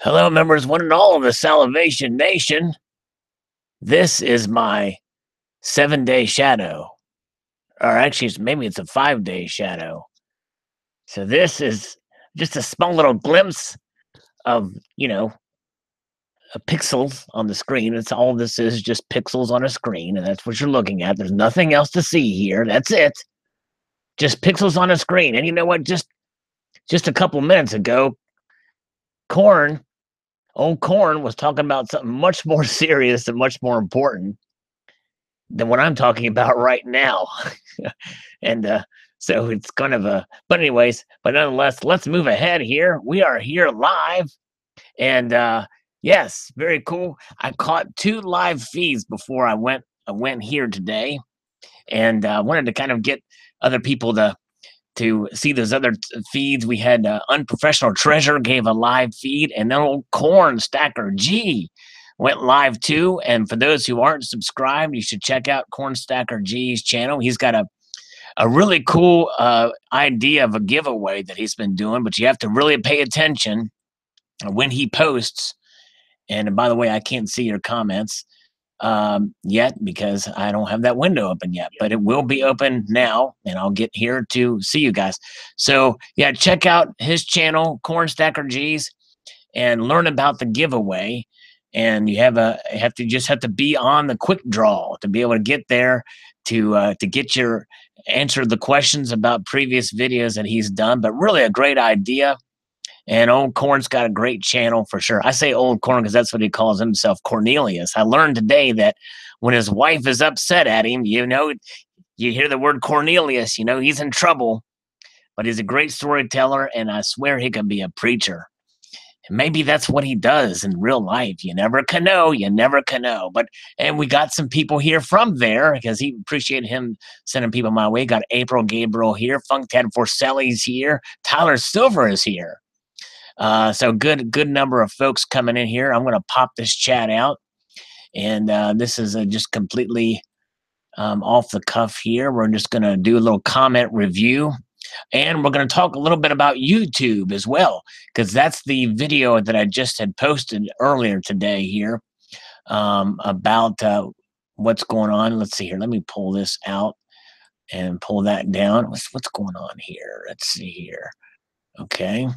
Hello, members, one and all of the Salivation Nation. This is my 7-day shadow, or actually, maybe it's a 5-day shadow. So this is just a small little glimpse of, pixels on the screen. It's all this is, just pixels on a screen, and that's what you're looking at. There's nothing else to see here. That's it. Just pixels on a screen. And you know what? Just a couple minutes ago, Corn, old Corn, was talking about something much more serious and much more important than what I'm talking about right now. and so it's kind of a, but anyways, but nonetheless, let's move ahead here. We are here live, and yes, very cool. I caught 2 live feeds before I went here today, and wanted to kind of get other people to see those other feeds. We had Unprofessional Treasure gave a live feed, and then old Corn Stacker G went live too. And for those who aren't subscribed, you should check out Corn Stacker G's channel. He's got a really cool idea of a giveaway that he's been doing, but you have to really pay attention when he posts. And by the way, I can't see your comments yet because I don't have that window open yet, but it will be open now, and I'll get here to see you guys. So yeah, check out his channel, Corn Stacker G's, and learn about the giveaway. And you have to be on the quick draw to be able to get there to get your answer the questions about previous videos that he's done. But really a great idea. And Old Corn's got a great channel for sure. I say Old Corn because that's what he calls himself, Cornelius. I learned today that when his wife is upset at him, you hear the word Cornelius, he's in trouble. But he's a great storyteller, and I swear he could be a preacher. And maybe that's what he does in real life. You never can know. You never can know. And we got some people here from there because he appreciated him sending people my way. Got April Gabriel here. Funk Ted Forcelli's here. Tyler Silver is here. So good number of folks coming in here. I'm going to pop this chat out. And this is just completely off the cuff here. We're just going to do a little comment review. And we're going to talk a little bit about YouTube as well, because that's the video that I just had posted earlier today here about what's going on. Let's see here. Let me pull this out and pull that down. What's going on here? Let's see here. Okay.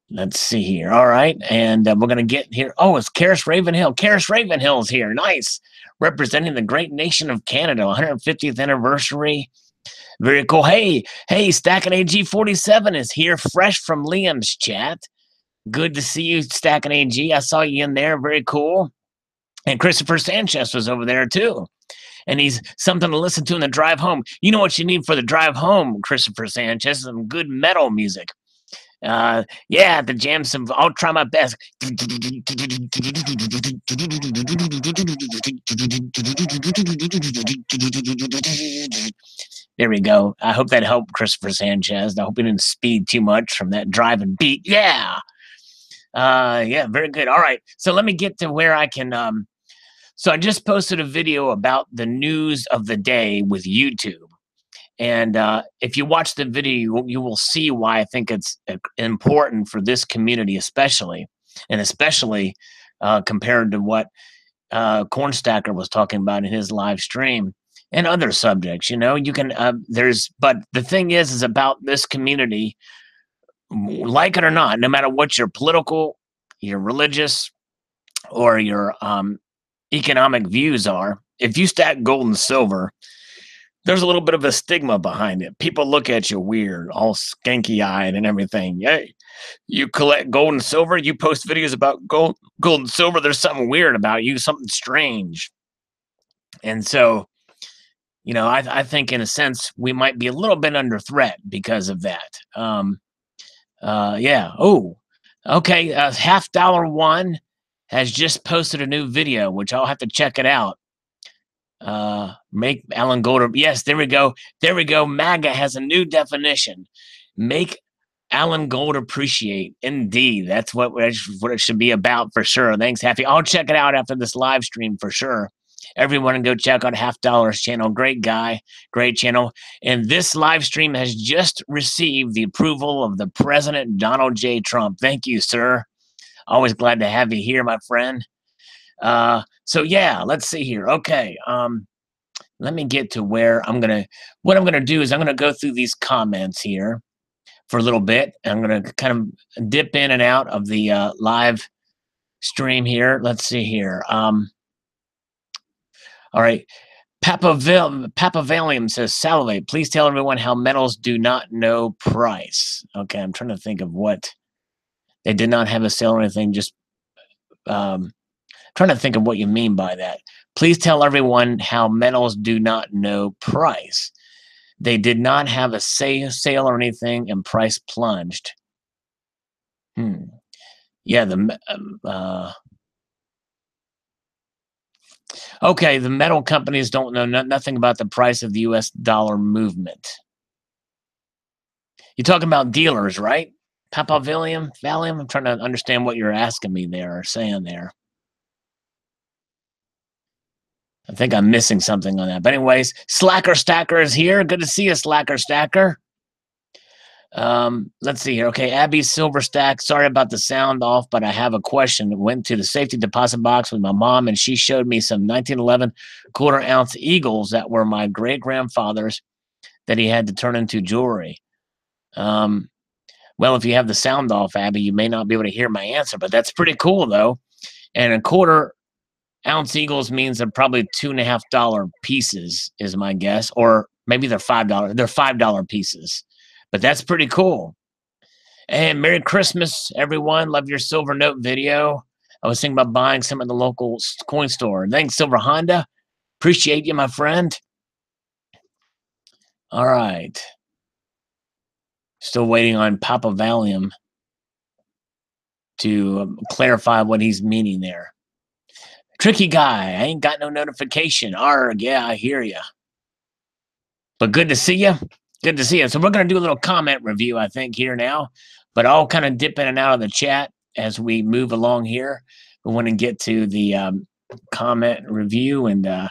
Let's see here. All right. And we're going to get here. Oh, it's Karis Ravenhill. Karis Ravenhill's here. Nice. Representing the great nation of Canada. 150th anniversary. Very cool. Hey, Stacking AG 47 is here, fresh from Liam's chat. Good to see you, Stacking AG. I saw you in there. Very cool. And Christopher Sanchez was over there too. And he's something to listen to in the drive home. You know what you need for the drive home, Christopher Sanchez? Some good metal music. Yeah, the jam some. I'll try my best. There we go. I hope that helped Christopher Sanchez. I hope he didn't speed too much from that driving beat. Yeah. Yeah, very good. All right. So let me get to where I can. So I just posted a video about the news of the day with YouTube. And if you watch the video, you will see why I think it's important for this community, especially compared to what Cornstacker was talking about in his live stream and other subjects. You can but the thing is about this community, like it or not, no matter what your political, your religious, or your economic views are, if you stack gold and silver, there's a little bit of a stigma behind it. People look at you weird, all skanky-eyed and everything. Hey, you collect gold and silver, you post videos about gold and silver, there's something weird about you, something strange. And so, I think in a sense we might be a little bit under threat because of that. Yeah. Oh, okay. Half Dollar One has just posted a new video, which I'll have to check it out. Make Alan Golder. Yes, there we go. There we go. MAGA has a new definition. Make Alan Gold appreciate. Indeed, that's what it should be about for sure. Thanks, Happy. I'll check it out after this live stream for sure. Everyone go check out Half Dollar's channel. Great guy, great channel. And this live stream has just received the approval of the President Donald J. Trump. Thank you, sir. Always glad to have you here, my friend. So yeah, let's see here. Okay, let me get to where what I'm gonna do is I'm gonna go through these comments here for a little bit. I'm gonna kind of dip in and out of the live stream here. Let's see here. All right. Papa Valium says, Salivate, please tell everyone how metals do not know price. Okay, I'm trying to think of what they did not have a sale or anything. Just trying to think of what you mean by that. Please tell everyone how metals do not know price. They did not have a sale or anything, and price plunged. Yeah, okay, the metal companies don't know nothing about the price of the U.S. dollar movement. You're talking about dealers, right? Papa Valium? I'm trying to understand what you're asking me there or saying there. I think I'm missing something on that. But anyways, Slacker Stacker is here. Good to see you, Slacker Stacker. Let's see here. Okay, Abby Silverstack. Sorry about the sound off, but I have a question. Went to the safety deposit box with my mom, and she showed me some 1911 quarter-ounce eagles that were my great-grandfather's that he had to turn into jewelry. Well, if you have the sound off, Abby, you may not be able to hear my answer, but that's pretty cool, though. And a quarter-ounce eagles means they're probably $2.50 pieces, is my guess, or maybe they're $5. They're $5 pieces. But that's pretty cool. And Merry Christmas, everyone. Love your silver note video. I was thinking about buying some at the local coin store. Thanks, Silver Honda. Appreciate you, my friend. All right. Still waiting on Papa Valium to clarify what he's meaning there. Tricky guy. I ain't got no notification. Arg, yeah, I hear you. But good to see you. Good to see you. So we're going to do a little comment review, I think, here now. But I'll kind of dip in and out of the chat as we move along here. We want to get to the comment review and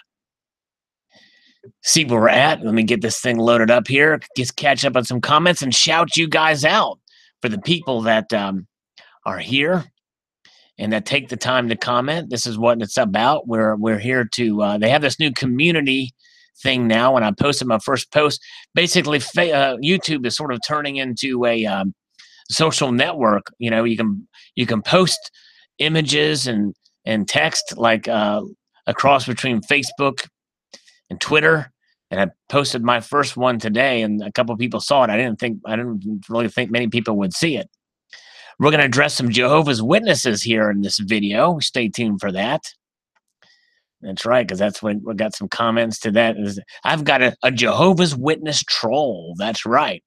see where we're at. Let me get this thing loaded up here. Just catch up on some comments and shout you guys out for the people that are here and that take the time to comment. This is what it's about. We're here to they have this new community thing now. When I posted my first post, basically YouTube is sort of turning into a social network. You know, you can post images and text like a cross between Facebook and Twitter. And I posted my first one today, and a couple of people saw it. I didn't really think many people would see it. We're going to address some Jehovah's Witnesses here in this video. Stay tuned for that. That's right, because that's when we got some comments to that. I've got a Jehovah's Witness troll. That's right.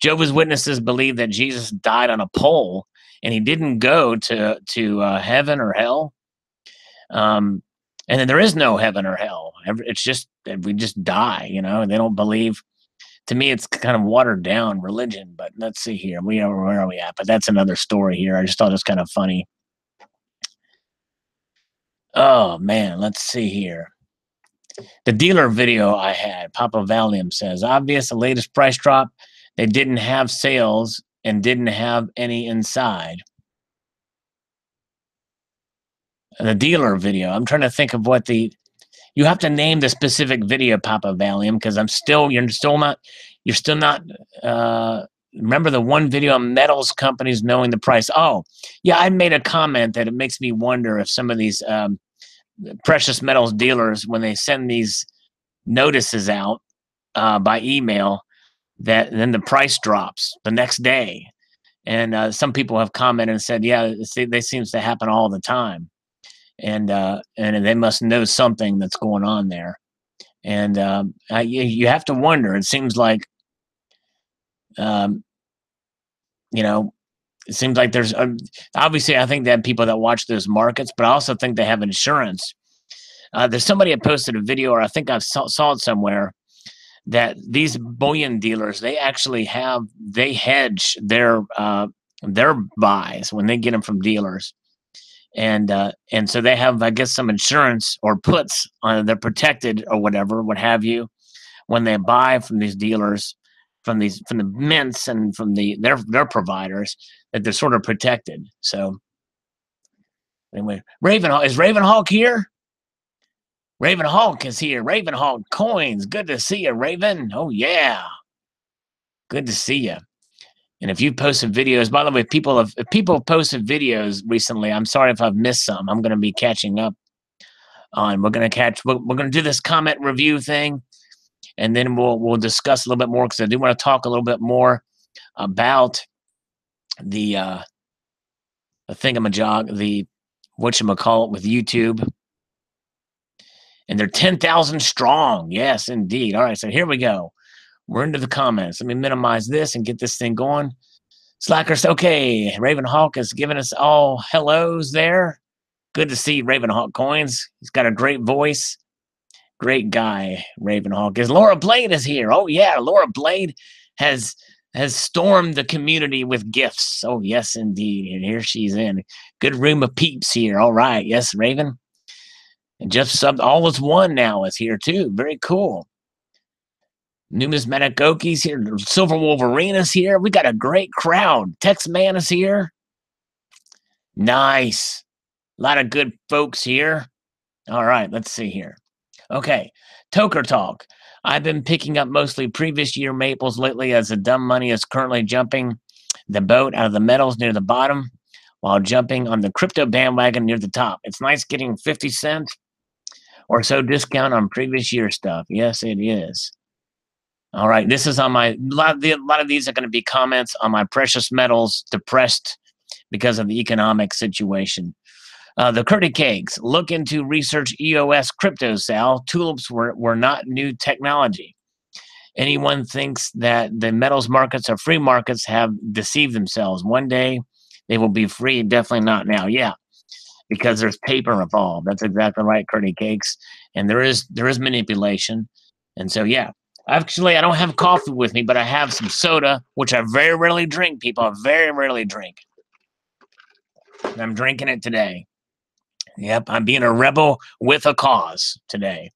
Jehovah's Witnesses believe that Jesus died on a pole and he didn't go to heaven or hell. And then there is no heaven or hell. It's just that we just die, you know, and they don't believe. To me, it's kind of watered down religion, but let's see here. Where are we at? But that's another story here. I just thought it was kind of funny. Oh, man, let's see here. The dealer video I had, Papa Valium says, obvious, the latest price drop. They didn't have sales and didn't have any inside. The dealer video. I'm trying to think of what you have to name the specific video, Papa Valium, because you're still not, remember the one video on metals companies knowing the price. Oh, yeah, I made a comment that it makes me wonder if some of these precious metals dealers, when they send these notices out by email, that then the price drops the next day. And some people have commented and said, yeah, they seems to happen all the time. And they must know something that's going on there. And you have to wonder. It seems like, you know, it seems like there's obviously, I think they have people that watch those markets, but I also think they have insurance. There's somebody that posted a video, or I think I saw it somewhere, that these bullion dealers, they hedge their buys when they get them from dealers. And so they have, I guess, some insurance or puts on, they're protected or whatever, what have you, when they buy from these dealers, from the mints and from their providers, that they're sort of protected. So Anyway, Ravenhawk, is Ravenhawk here? Ravenhawk is here. Ravenhawk coins. Good to see you, Raven. Oh, yeah. Good to see you. And if you posted videos, by the way, if people have posted videos recently, I'm sorry if I've missed some. I'm going to be catching up on. We're going to do this comment review thing, and then we'll discuss a little bit more, because I do want to talk a little bit more about the thingamajig, the whatchamacallit with YouTube. And they're 10,000 strong. Yes, indeed. All right, so here we go. We're into the comments. Let me minimize this and get this thing going. Slackers, okay. Ravenhawk is giving us all hellos there. Good to see Ravenhawk coins. He's got a great voice. Great guy, Ravenhawk. Laura Blade is here. Oh, yeah, Laura Blade has stormed the community with gifts. Oh, yes, indeed. And here she's in. Good room of peeps here. All right. Yes, Raven. And Jeff subbed All Is One now is here, too. Very cool. Numismatic Oki's here. Silver Wolverine is here. We got a great crowd. Tex Man is here. Nice. A lot of good folks here. All right, let's see here. Okay, Toker Talk. I've been picking up mostly previous year maples lately, as the dumb money is currently jumping the boat out of the metals near the bottom while jumping on the crypto bandwagon near the top. It's nice getting 50 cents or so discount on previous year stuff. Yes, it is. All right, this is on my, a lot of these are going to be comments on my precious metals depressed because of the economic situation. The Curdy Cakes, look into research EOS crypto, Sal. Tulips were not new technology. Anyone thinks that the metals markets are free markets have deceived themselves. One day they will be free, definitely not now. Yeah, because there's paper involved. That's exactly right, Curdy Cakes. And there is manipulation. And so, yeah. Actually, I don't have coffee with me, but I have some soda, which I very rarely drink, people. I very rarely drink. And I'm drinking it today. Yep, I'm being a rebel with a cause today.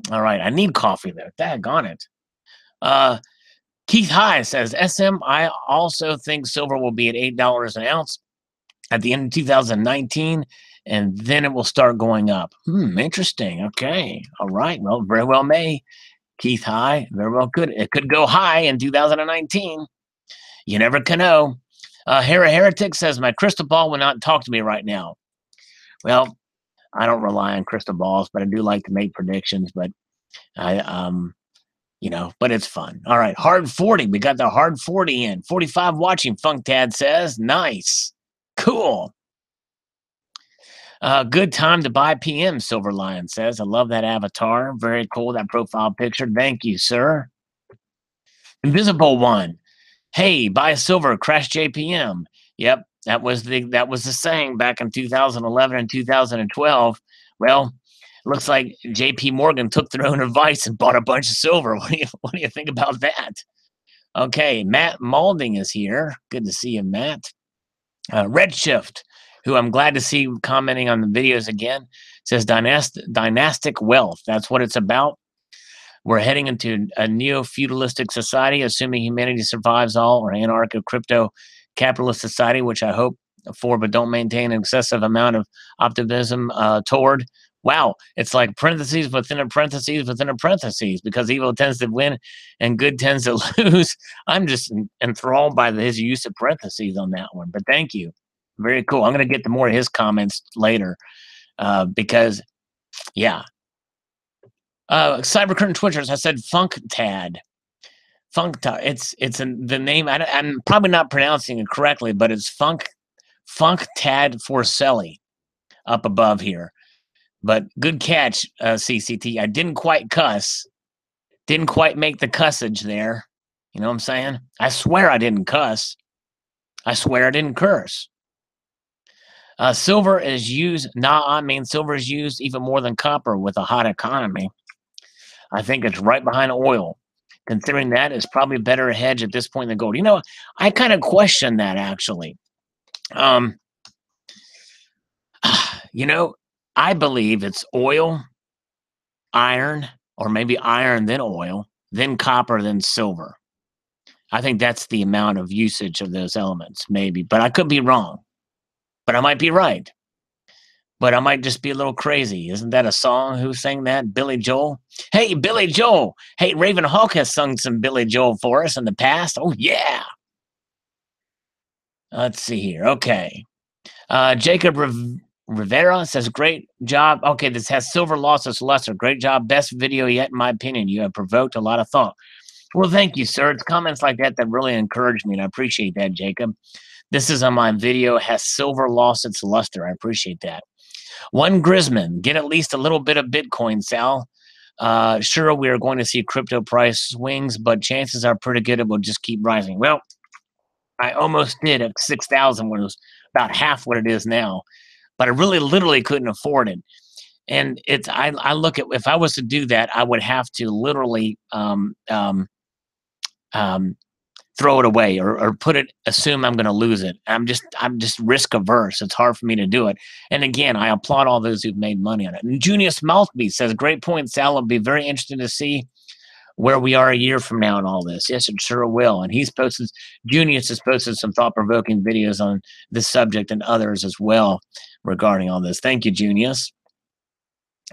All right, I need coffee, though. Daggone it. Keith High says, SM, I also think silver will be at $8 an ounce at the end of 2019, and then it will start going up. Interesting. Okay. All right. Well, very well may. Keith High, very well could. It could go high in 2019. You never can know. Heretic says, my crystal ball will not talk to me right now. Well, I don't rely on crystal balls, but I do like to make predictions. But but it's fun. All right, hard 40. We got the hard 40 in. 45 watching. Funktad says, nice, cool. Good time to buy PM, Silver Lion says. I love that avatar. Very cool, that profile picture. Thank you, sir. Invisible One. Hey, buy silver, crash JPM. Yep, that was the saying back in 2011 and 2012. Well, it looks like JP Morgan took their own advice and bought a bunch of silver. What do you think about that? Okay, Matt Malding is here. Good to see you, Matt. Redshift, who I'm glad to see commenting on the videos again, says dynastic wealth. That's what it's about. We're heading into a neo-feudalistic society, assuming humanity survives all, or anarchic crypto capitalist society, which I hope for, but don't maintain an excessive amount of optimism toward. Wow, it's like parentheses within a parentheses within a parentheses, because evil tends to win and good tends to lose. I'm just enthralled by his use of parentheses on that one, but thank you. Very cool. I'm going to get to more of his comments later because, yeah. Cybercurtain Twitchers, I said Funktad. Funktad. It's the name. I'm probably not pronouncing it correctly, but it's Funktad Forcelli up above here. But good catch, CCT. I didn't quite cuss. Didn't quite make the cussage there. You know what I'm saying? I swear I didn't cuss. I swear I didn't curse. Silver is used. Silver is used even more than copper with a hot economy. I think it's right behind oil. Considering that, it's probably a better hedge at this point than gold. You know, I kind of question that, actually. I believe it's oil, iron, or maybe iron, then oil, then copper, then silver. I think that's the amount of usage of those elements, maybe. But I could be wrong. But I might be right. but I might just be a little crazy. Isn't that a song? Who sang that? Billy Joel? Hey, Billy Joel. Hey, Raven Hawk has sung some Billy Joel for us in the past. Oh, yeah. Let's see here. Okay. Jacob Rivera says, great job. Okay, this has silver losses lesser. Great job. Best video yet, in my opinion. You have provoked a lot of thought. Well, thank you, sir. It's comments like that that really encourage me, and I appreciate that, Jacob. This is on my video, has silver lost its luster. I appreciate that. One Grisman, get at least a little bit of Bitcoin, Sal. Sure, we are going to see crypto price swings, but chances are pretty good it will just keep rising. Well, I almost did at 6,000 when it was about half what it is now, but I really literally couldn't afford it. And it's I look at, if I was to do that, I would have to literally throw it away or assume I'm going to lose it. I'm just risk averse. It's hard for me to do it. And again, I applaud all those who've made money on it. And Junius Maltby says, great point, Sal. I'll be very interested to see where we are a year from now in all this. Yes, it sure will. And Junius has posted some thought-provoking videos on this subject and others as well regarding all this. Thank you, Junius.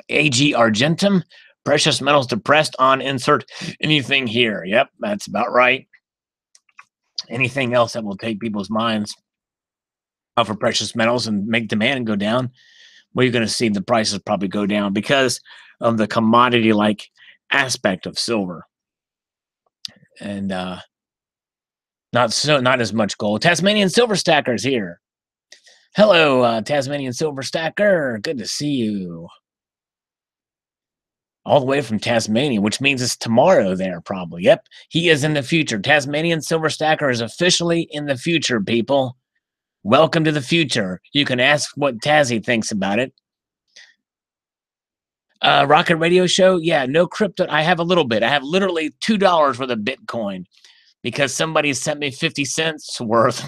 AG Argentum, precious metals depressed on insert anything here. Yep, that's about right. Anything else that will take people's minds off of precious metals and make demand go down, well, you're going to see the prices probably go down because of the commodity-like aspect of silver. And not as much gold. Tasmanian Silver Stacker's here. Hello, Tasmanian Silver Stacker. Good to see you. All the way from Tasmania, which means it's tomorrow there, probably. Yep, he is in the future. Tasmanian Silver Stacker is officially in the future, people. Welcome to the future. You can ask what Tazzy thinks about it. Rocket Radio Show, yeah, no crypto. I have a little bit. I have literally $2 worth of Bitcoin because somebody sent me 50 cents worth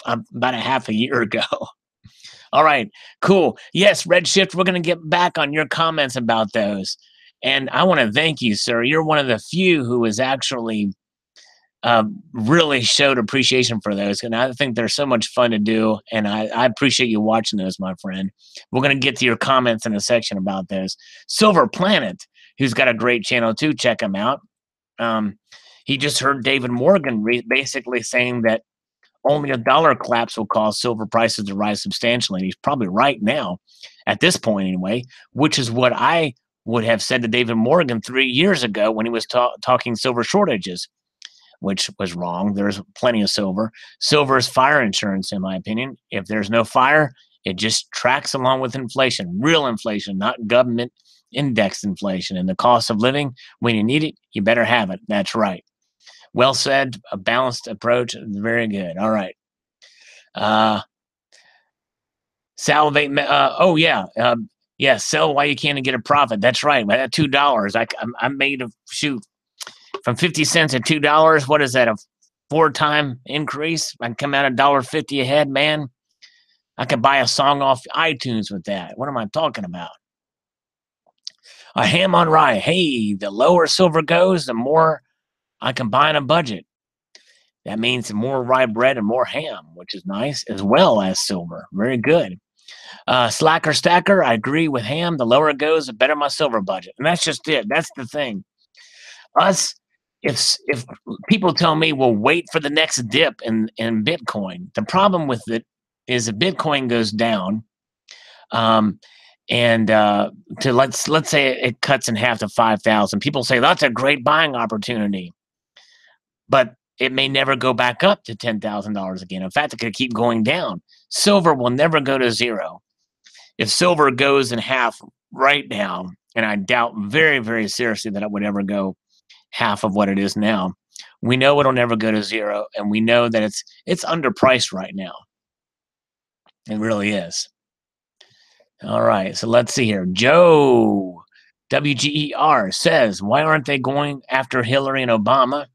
about a half a year ago. All right, cool. Yes, Redshift, we're going to get back on your comments about those. And I want to thank you, sir. You're one of the few who has actually really showed appreciation for those. And I think they're so much fun to do. And I appreciate you watching those, my friend. We're going to get to your comments in a section about those. Silver Planet, who's got a great channel too. Check him out. He just heard David Morgan basically saying that only a dollar collapse will cause silver prices to rise substantially. He's probably right now, at this point anyway, which is what I would have said to David Morgan 3 years ago when he was talking silver shortages, which was wrong. There's plenty of silver. Silver is fire insurance, in my opinion. If there's no fire, it just tracks along with inflation, real inflation, not government indexed inflation. And the cost of living, when you need it, you better have it. That's right. Well said. A balanced approach. Very good. All right. Salivate. Oh, yeah. Yeah, sell while you can and get a profit. That's right. At $2, I made a shoot from 50 cents to $2. What is that? A 4-time increase? I can come out $1.50 ahead, man. I could buy a song off iTunes with that. What am I talking about? A ham on rye. Hey, the lower silver goes, the more I can buy on a budget. That means more rye bread and more ham, which is nice, as well as silver. Very good. Slacker Stacker, I agree with ham. The lower it goes, the better my silver budget. And that's just it. That's the thing. If people tell me, well, wait for the next dip in Bitcoin, the problem with it is if Bitcoin goes down, let's say it cuts in half to 5,000, people say that's a great buying opportunity, but it may never go back up to $10,000 again. In fact, it could keep going down. Silver will never go to zero. If silver goes in half right now, and I doubt very, very seriously that it would ever go half of what it is now, we know it'll never go to zero, and we know that it's underpriced right now. It really is. All right, so let's see here. Joe WGER says, why aren't they going after Hillary and Obama?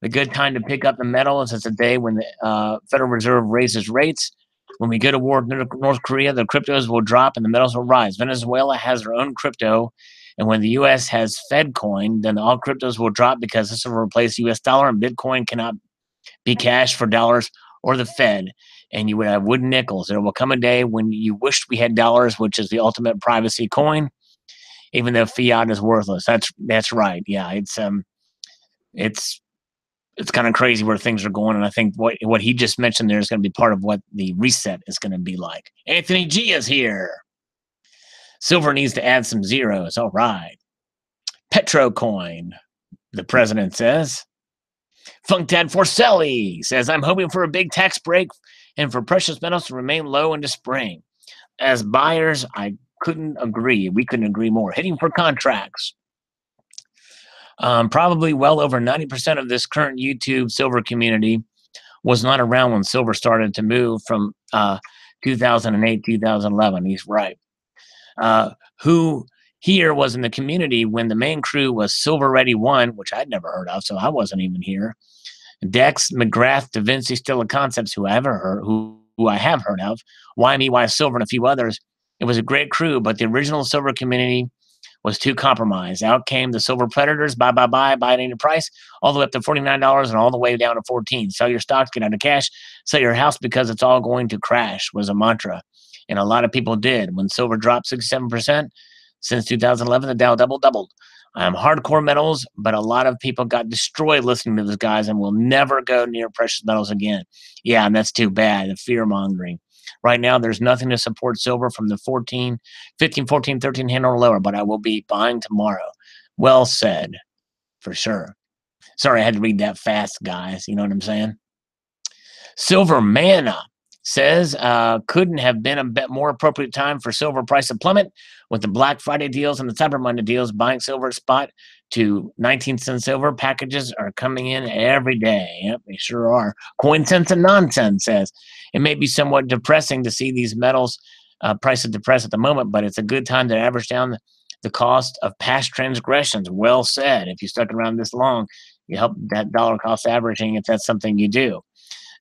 The good time to pick up the metal is the day when the Federal Reserve raises rates. When we go to war with North Korea, the cryptos will drop and the metals will rise. Venezuela has their own crypto, and when the U.S. has Fed coin, then all cryptos will drop because this will replace U.S. dollar, and Bitcoin cannot be cashed for dollars or the Fed, and you would have wooden nickels. There will come a day when you wished we had dollars, which is the ultimate privacy coin, even though fiat is worthless. That's right. Yeah, it's kind of crazy where things are going, and I think what he just mentioned there is going to be part of what the reset is going to be like. Anthony G is here. Silver needs to add some zeros. All right. Petrocoin, the president says. Funkdad Forcelli says, I'm hoping for a big tax break and for precious metals to remain low into spring. As buyers, I couldn't agree. We couldn't agree more. Hitting for contracts. Probably well over 90% of this current YouTube silver community was not around when silver started to move from 2008, 2011. He's right. Who here was in the community when the main crew was Silver Ready 1, which I'd never heard of, so I wasn't even here. Dex, McGrath, Da Vinci, Stella Concepts, who I have heard of, YMEY Silver, and a few others. It was a great crew, but the original silver community was too compromised. Out came the silver predators, buy at any price, all the way up to $49 and all the way down to $14. Sell your stocks, get out of cash, sell your house because it's all going to crash was a mantra. And a lot of people did. When silver dropped 67% since 2011, the Dow doubled. Hardcore metals, but a lot of people got destroyed listening to those guys and will never go near precious metals again. Yeah, and that's too bad, the fear-mongering. Right now, there's nothing to support silver from the 15, 14, 13 handle or lower, but I will be buying tomorrow. Well said, for sure. Sorry, I had to read that fast, guys. You know what I'm saying? Silver Mana says, couldn't have been a bit more appropriate time for silver price to plummet with the Black Friday deals and the Cyber Monday deals. Buying silver spot to 19-cent silver packages are coming in every day. Yep, they sure are. Coin Sense and Nonsense says, it may be somewhat depressing to see these metals prices depressed at the moment, but it's a good time to average down the cost of past transgressions. Well said. If you stuck around this long, you help that dollar cost averaging if that's something you do.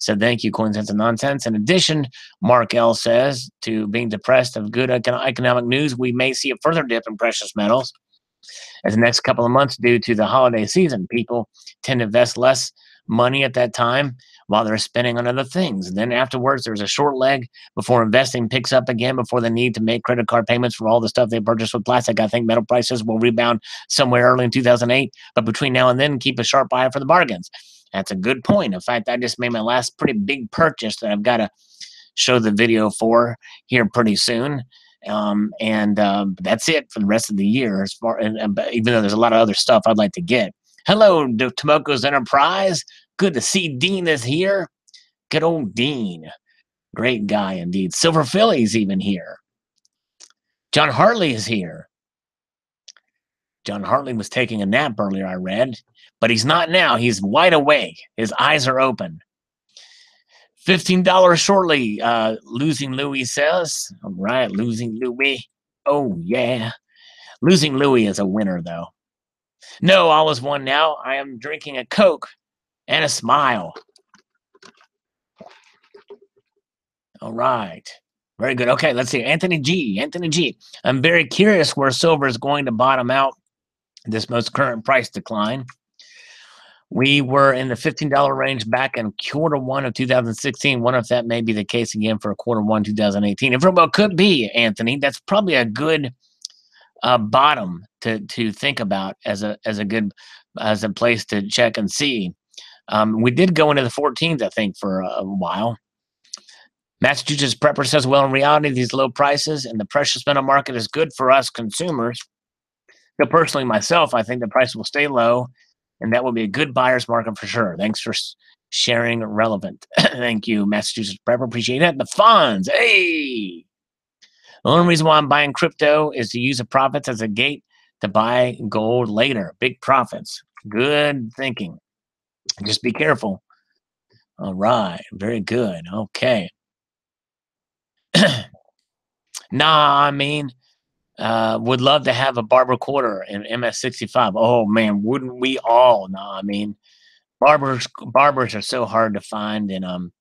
So thank you, Coinsense and Nonsense. In addition, Mark L. says, to being depressed of good economic news, we may see a further dip in precious metals as the next couple of months due to the holiday season. People tend to invest less money at that time while they're spending on other things. And then afterwards, there's a short leg before investing picks up again, before the need to make credit card payments for all the stuff they purchased with plastic. I think metal prices will rebound somewhere early in 2008, but between now and then, keep a sharp eye for the bargains. That's a good point. In fact, I just made my last pretty big purchase that I've got to show the video for here pretty soon. That's it for the rest of the year. As far, even though there's a lot of other stuff I'd like to get. Hello, Tomoko's Enterprise. Good to see Dean is here. Good old Dean. Great guy indeed. Silver Philly's even here. John Hartley is here. John Hartley was taking a nap earlier, I read. But he's not now. He's wide awake. His eyes are open. $15 shortly, Losing Louis says. All right, Losing Louis. Oh, yeah. Losing Louis is a winner, though. No, all is one now. I am drinking a Coke and a smile. All right. Very good. Okay, let's see. Anthony G. I'm very curious where silver is going to bottom out this most current price decline. We were in the $15 range back in Q1 of 2016. Wonder if that may be the case again for Q1 2018. If it could be, Anthony, that's probably a good bottom to think about as a place to check and see. We did go into the 14s, I think, for a while. Massachusetts Prepper says, well, in reality, these low prices and the precious metal market is good for us consumers. So personally, myself, I think the price will stay low, and that will be a good buyer's market for sure. Thanks for sharing relevant. Thank you, Massachusetts Prepper. Appreciate it. The funds. Hey! The only reason why I'm buying crypto is to use the profits as a gate to buy gold later. Big profits. Good thinking. Just be careful. All right. Very good. Okay. Nah, I mean, would love to have a barber quarter in MS65. Oh, man, wouldn't we all? Nah, I mean, barbers are so hard to find in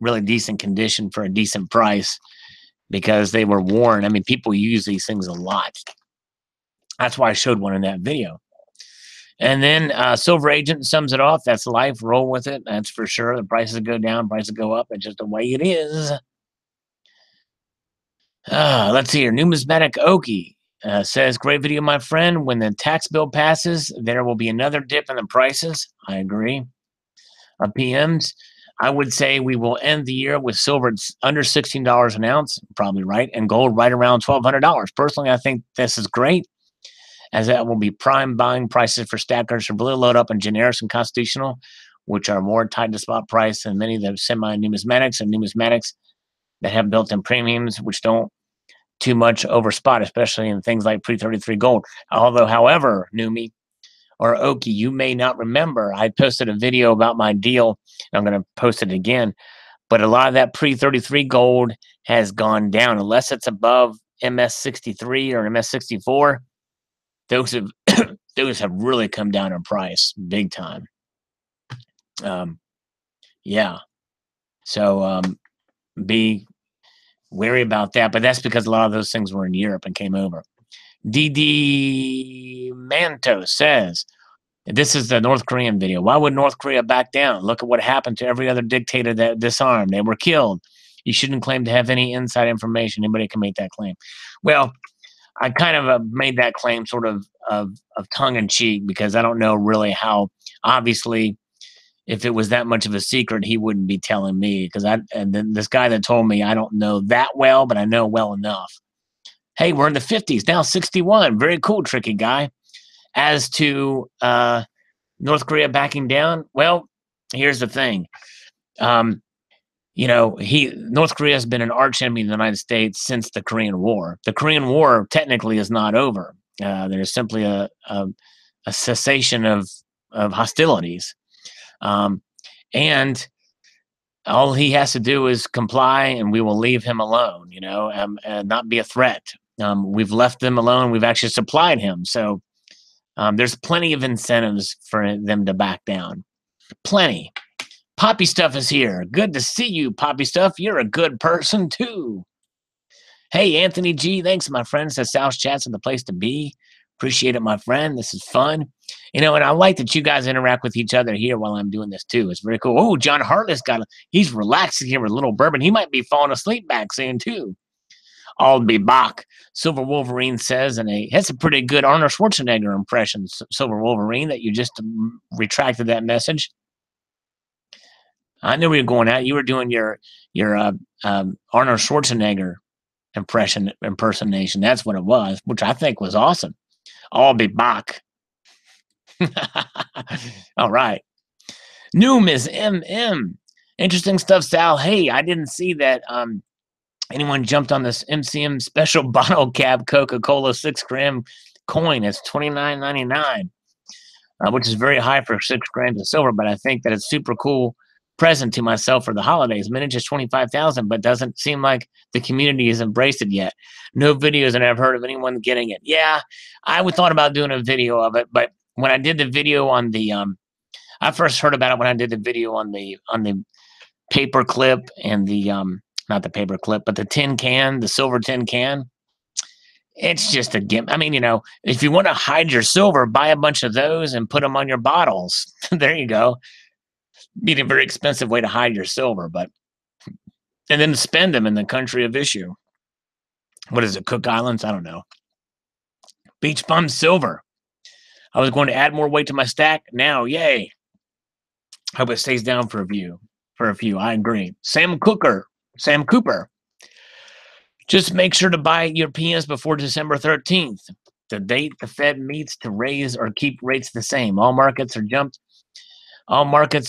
really decent condition for a decent price because they were worn. I mean, people use these things a lot. That's why I showed one in that video. And then Silver Agent sums it off. That's life. Roll with it. That's for sure. The prices go down, prices go up. It's just the way it is. Let's see here. Numismatic Okie says, great video, my friend. When the tax bill passes, there will be another dip in the prices. I agree. PMs, I would say we will end the year with silver under $16 an ounce, probably right, and gold right around $1,200. Personally, I think this is great, as that will be prime buying prices for stackers who really load up on generics and constitutional, which are more tied to spot price than many of the semi-numismatics and numismatics that have built-in premiums, which don't too much over spot, especially in things like pre-33 gold. Although, however, Numi or Oki, you may not remember, I posted a video about my deal. I'm going to post it again. But a lot of that pre-33 gold has gone down. Unless it's above MS63 or MS64, those have those have really come down in price big time. Yeah. So be wary about that. But that's because a lot of those things were in Europe and came over. DD Manto says, this is the North Korean video. Why would North Korea back down? Look at what happened to every other dictator that disarmed. They were killed. You shouldn't claim to have any inside information. Anybody can make that claim. Well, I kind of made that claim sort of tongue-in-cheek because I don't know really how. Obviously, if it was that much of a secret, he wouldn't be telling me. And then this guy that told me, I don't know that well, but I know well enough. Hey, we're in the 50s, now 61. Very cool, tricky guy. As to North Korea backing down, well, here's the thing. North Korea has been an arch enemy of the United States since the Korean War. The Korean War technically is not over. There's simply a cessation of hostilities. And all he has to do is comply, and we will leave him alone, and not be a threat. We've left them alone. We've actually supplied him. So there's plenty of incentives for them to back down. Plenty. Poppy Stuff is here. Good to see you, Poppy Stuff. You're a good person, too. Hey, Anthony G. Thanks, my friend. Says South Chat's the place to be. Appreciate it, my friend. This is fun. And I like that you guys interact with each other here while I'm doing this, too. It's very cool. Oh, John Hartless he's relaxing here with a little bourbon. He might be falling asleep back soon, too. I'll be back. Silver Wolverine says, and that's a pretty good Arnold Schwarzenegger impression, Silver Wolverine, that you just retracted that message. I knew we were going at. You were doing your Arnold Schwarzenegger impersonation. That's what it was, which I think was awesome. I'll be back. All right. New Miss MM. Interesting stuff, Sal. Hey, I didn't see that anyone jumped on this MCM special bottle cap Coca-Cola 6-gram coin. It's $29.99, which is very high for 6 grams of silver, but I think that it's super cool present to myself for the holidays. Mintage is 25,000, but doesn't seem like the community has embraced it yet. No videos, and I've heard of anyone getting it. Yeah, I thought about doing a video of it, but when I did the video on the, I first heard about it when I did the video on the paper clip and the, not the paper clip, but the tin can, the silver tin can. It's just a gimmick. I mean, if you want to hide your silver, buy a bunch of those and put them on your bottles. There you go. Be a very expensive way to hide your silver, and then spend them in the country of issue. What is it, Cook Islands? I don't know. Beach Bum Silver. I was going to add more weight to my stack. Now, yay. Hope it stays down for a few. I agree. Sam Cooper. Just make sure to buy your PMs before December 13th, the date the Fed meets to raise or keep rates the same. All markets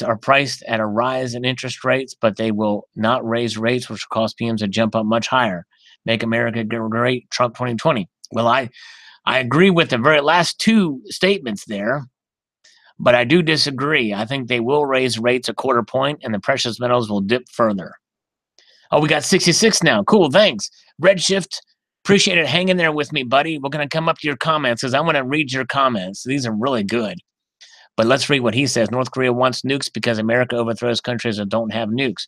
are priced at a rise in interest rates, but they will not raise rates, which will cause PMs to jump up much higher. Make America great, Trump 2020. Well, I agree with the very last two statements there, but I do disagree. I think they will raise rates a quarter point, and the precious metals will dip further. Oh, we got 66 now. Cool, thanks. Redshift, appreciate it. Hang in there with me, buddy. We're going to come up to your comments because I want to read your comments. These are really good. But let's read what he says. North Korea wants nukes because America overthrows countries that don't have nukes.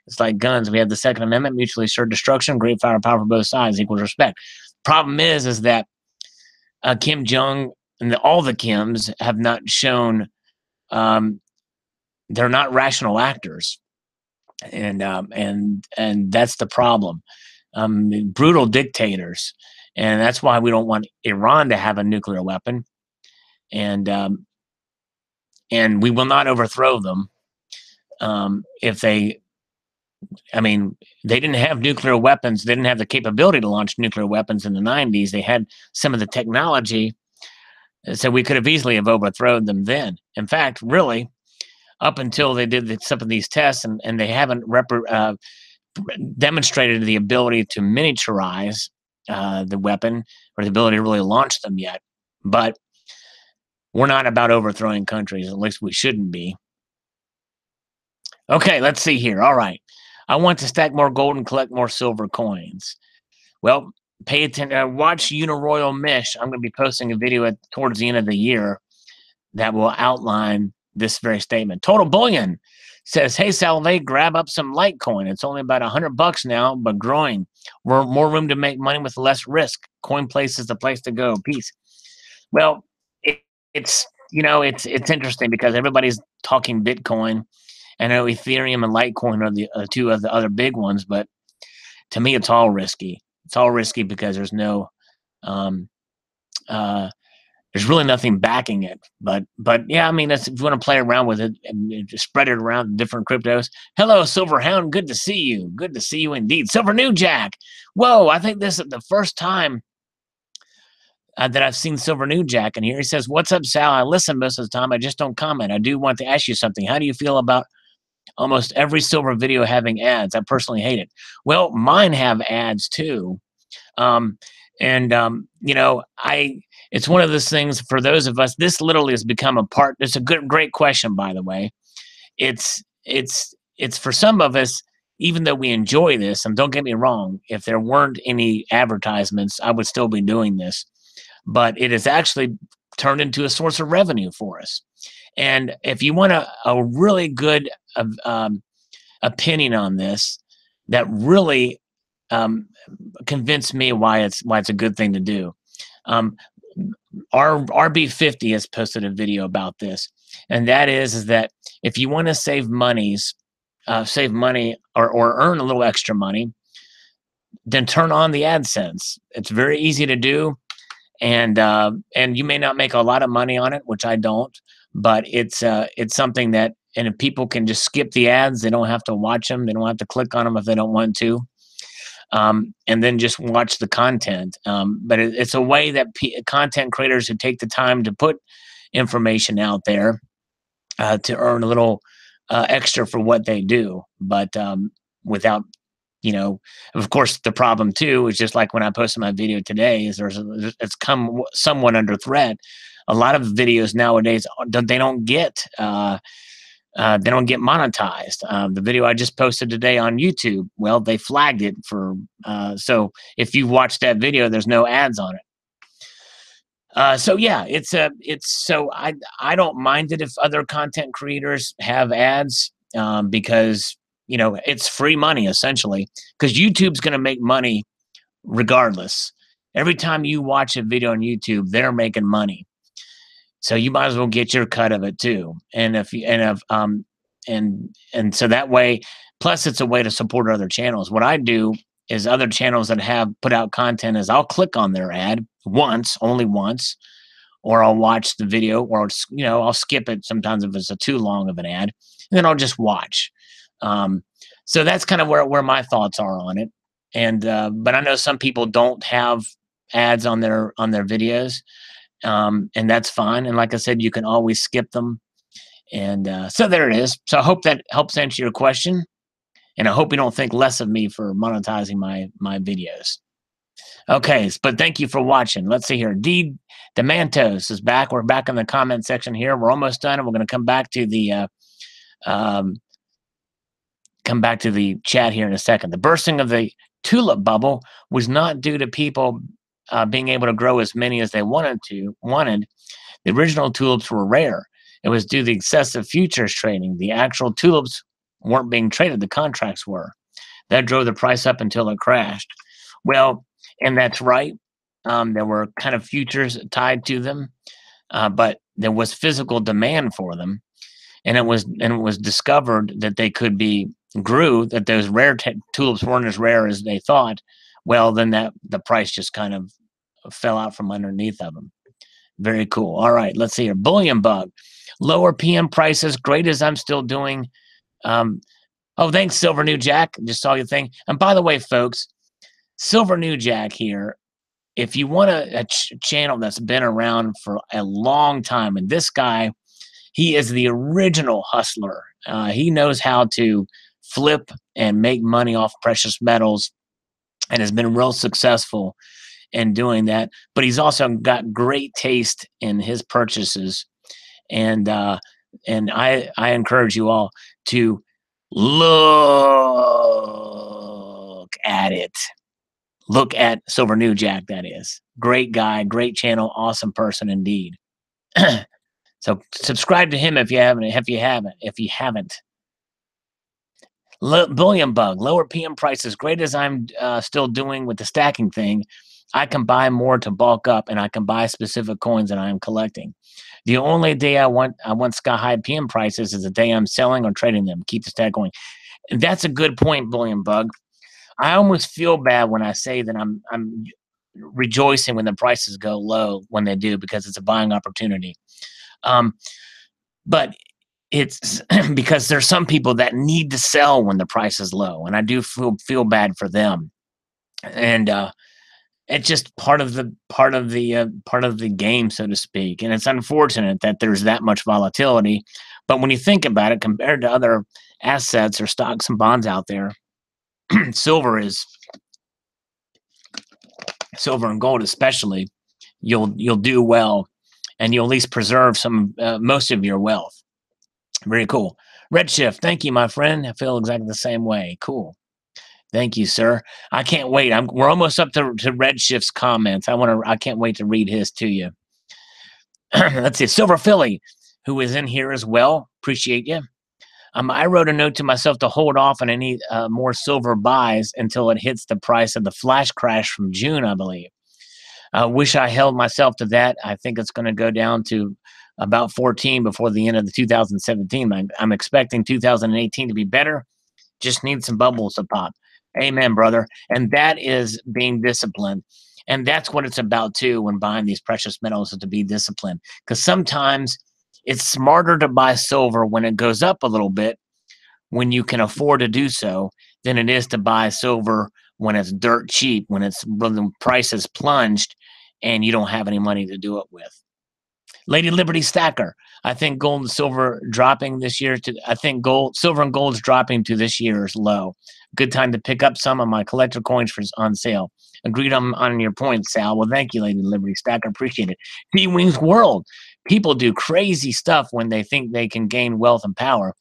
It's like guns. We have the Second Amendment, mutually assured destruction, great firepower for both sides, equals respect. Problem is that Kim Jong and all the chems have not shown, they're not rational actors, and that's the problem. Brutal dictators, and that's why we don't want Iran to have a nuclear weapon, and and we will not overthrow them if they. I mean, they didn't have nuclear weapons. They didn't have the capability to launch nuclear weapons in the 90s. They had some of the technology, so we could have easily have overthrown them then. In fact, really, up until they did some of these tests, and they haven't demonstrated the ability to miniaturize the weapon or the ability to really launch them yet. But we're not about overthrowing countries, at least we shouldn't be. Okay, let's see here. All right. I want to stack more gold and collect more silver coins. Well, pay attention. Watch Uniroyal Mish. I'm going to be posting a video towards the end of the year that will outline this very statement. Total Bullion says, "Hey, Salivate, grab up some Litecoin. It's only about $100 now, but growing. We're more room to make money with less risk. CoinPlace is the place to go. Peace." Well, it's it's interesting because everybody's talking Bitcoin. I know Ethereum and Litecoin are the two of the other big ones, but to me, it's all risky. It's all risky because there's no, there's really nothing backing it. But yeah, I mean, if you want to play around with it and just spread it around different cryptos. Hello, Silver Hound. Good to see you. Good to see you indeed. Silver New Jack. Whoa, I think this is the first time that I've seen Silver New Jack in here. He says, "What's up, Sal? I listen most of the time. I just don't comment. I do want to ask you something. How do you feel about almost every silver video having ads? I personally hate it." Well, mine have ads too. It's one of those things for those of us, this literally has become a part. It's a great question, by the way. It's for some of us, even though we enjoy this, and don't get me wrong, if there weren't any advertisements, I would still be doing this, but it has actually turned into a source of revenue for us. And if you want a really good opinion on this, that really convinced me why it's a good thing to do. RB50 has posted a video about this, and that is that if you want to save money or earn a little extra money, then turn on the AdSense. It's very easy to do, and you may not make a lot of money on it, which I don't, but it's something that, and if people can just skip the ads, they don't have to watch them, they don't have to click on them if they don't want to. And then just watch the content. But it's a way that content creators who take the time to put information out there to earn a little extra for what they do. But without, of course, the problem too is just like when I posted my video today, is it's come somewhat under threat. A lot of videos nowadays, they don't get monetized. The video I just posted today on YouTube, well, they flagged it for, so if you watch that video, there's no ads on it. So yeah, so I don't mind it if other content creators have ads, because, it's free money essentially, because YouTube's going to make money regardless. Every time you watch a video on YouTube, they're making money. So you might as well get your cut of it too. And so that way, plus it's a way to support other channels. What I do is other channels that have put out content is I'll click on their ad only once, or I'll watch the video, or I'll skip it sometimes if it's too long of an ad, and then I'll just watch. So that's kind of where my thoughts are on it. And but I know some people don't have ads on their videos. And that's fine. And like I said, you can always skip them. And so there it is. So I hope that helps answer your question. And I hope you don't think less of me for monetizing my videos. Okay, but thank you for watching. Let's see here. D. Demantos is back. We're back in the comment section here. We're almost done, and we're going to come back to the chat here in a second. The bursting of the tulip bubble was not due to people being able to grow as many as they wanted. The original tulips were rare. It was due to the excessive futures trading. The actual tulips weren't being traded, the contracts were. That drove the price up until it crashed. Well, and that's right. There were kind of futures tied to them. but there was physical demand for them, and it was discovered that they could be grew, that those rare tulips weren't as rare as they thought. Well, then the price just kind of fell out from underneath of them. Very cool. All right, let's see here. Bullion bug, lower PM prices. Great as I'm still doing. Oh, thanks, Silver New Jack. Just saw your thing. And by the way, folks, Silver New Jack here. If you want a channel that's been around for a long time, and this guy, he is the original hustler. He knows how to flip and make money off precious metals, and has been real successful in doing that. But he's also got great taste in his purchases, and I encourage you all to look at it. Look at Silver New Jack. That is great guy, great channel, awesome person indeed. So subscribe to him if you haven't. Bullion bug, lower PM prices. Great as I'm still doing with the stacking thing, I can buy more to bulk up, and I can buy specific coins that I am collecting. The only day I want sky high PM prices is the day I'm selling or trading them. Keep the stack going. And that's a good point, Bullion bug. I almost feel bad when I say that I'm rejoicing when the prices go low when they do, because it's a buying opportunity. But it's because there's some people that need to sell when the price is low, and I do feel bad for them. And it's just part of the game, so to speak. And it's unfortunate that there's that much volatility. But when you think about it, compared to other assets or stocks and bonds out there, silver and gold especially, you'll do well, and you'll at least preserve most of your wealth. Very cool. Redshift, thank you, my friend. I feel exactly the same way. Cool. Thank you, sir. I can't wait. We're almost up to Redshift's comments. I can't wait to read his to you. Let's see. Silver Philly, who is in here as well. Appreciate you. I wrote a note to myself to hold off on any more silver buys until it hits the price of the flash crash from June, I believe. Wish I held myself to that. I think it's going to go down to about 14 before the end of the 2017. I'm expecting 2018 to be better. Just need some bubbles to pop. Amen, brother. And that is being disciplined. And that's what it's about too when buying these precious metals, is to be disciplined. Because sometimes it's smarter to buy silver when it goes up a little bit, when you can afford to do so, than it is to buy silver when it's dirt cheap, when the price has plunged and you don't have any money to do it with. Lady Liberty Stacker, I think gold and silver dropping this year silver and gold's dropping to this year's low. Good time to pick up some of my collector coins on sale. Agreed on your point, Sal. Well, thank you, Lady Liberty Stacker. Appreciate it. T-Wings World. People do crazy stuff when they think they can gain wealth and power.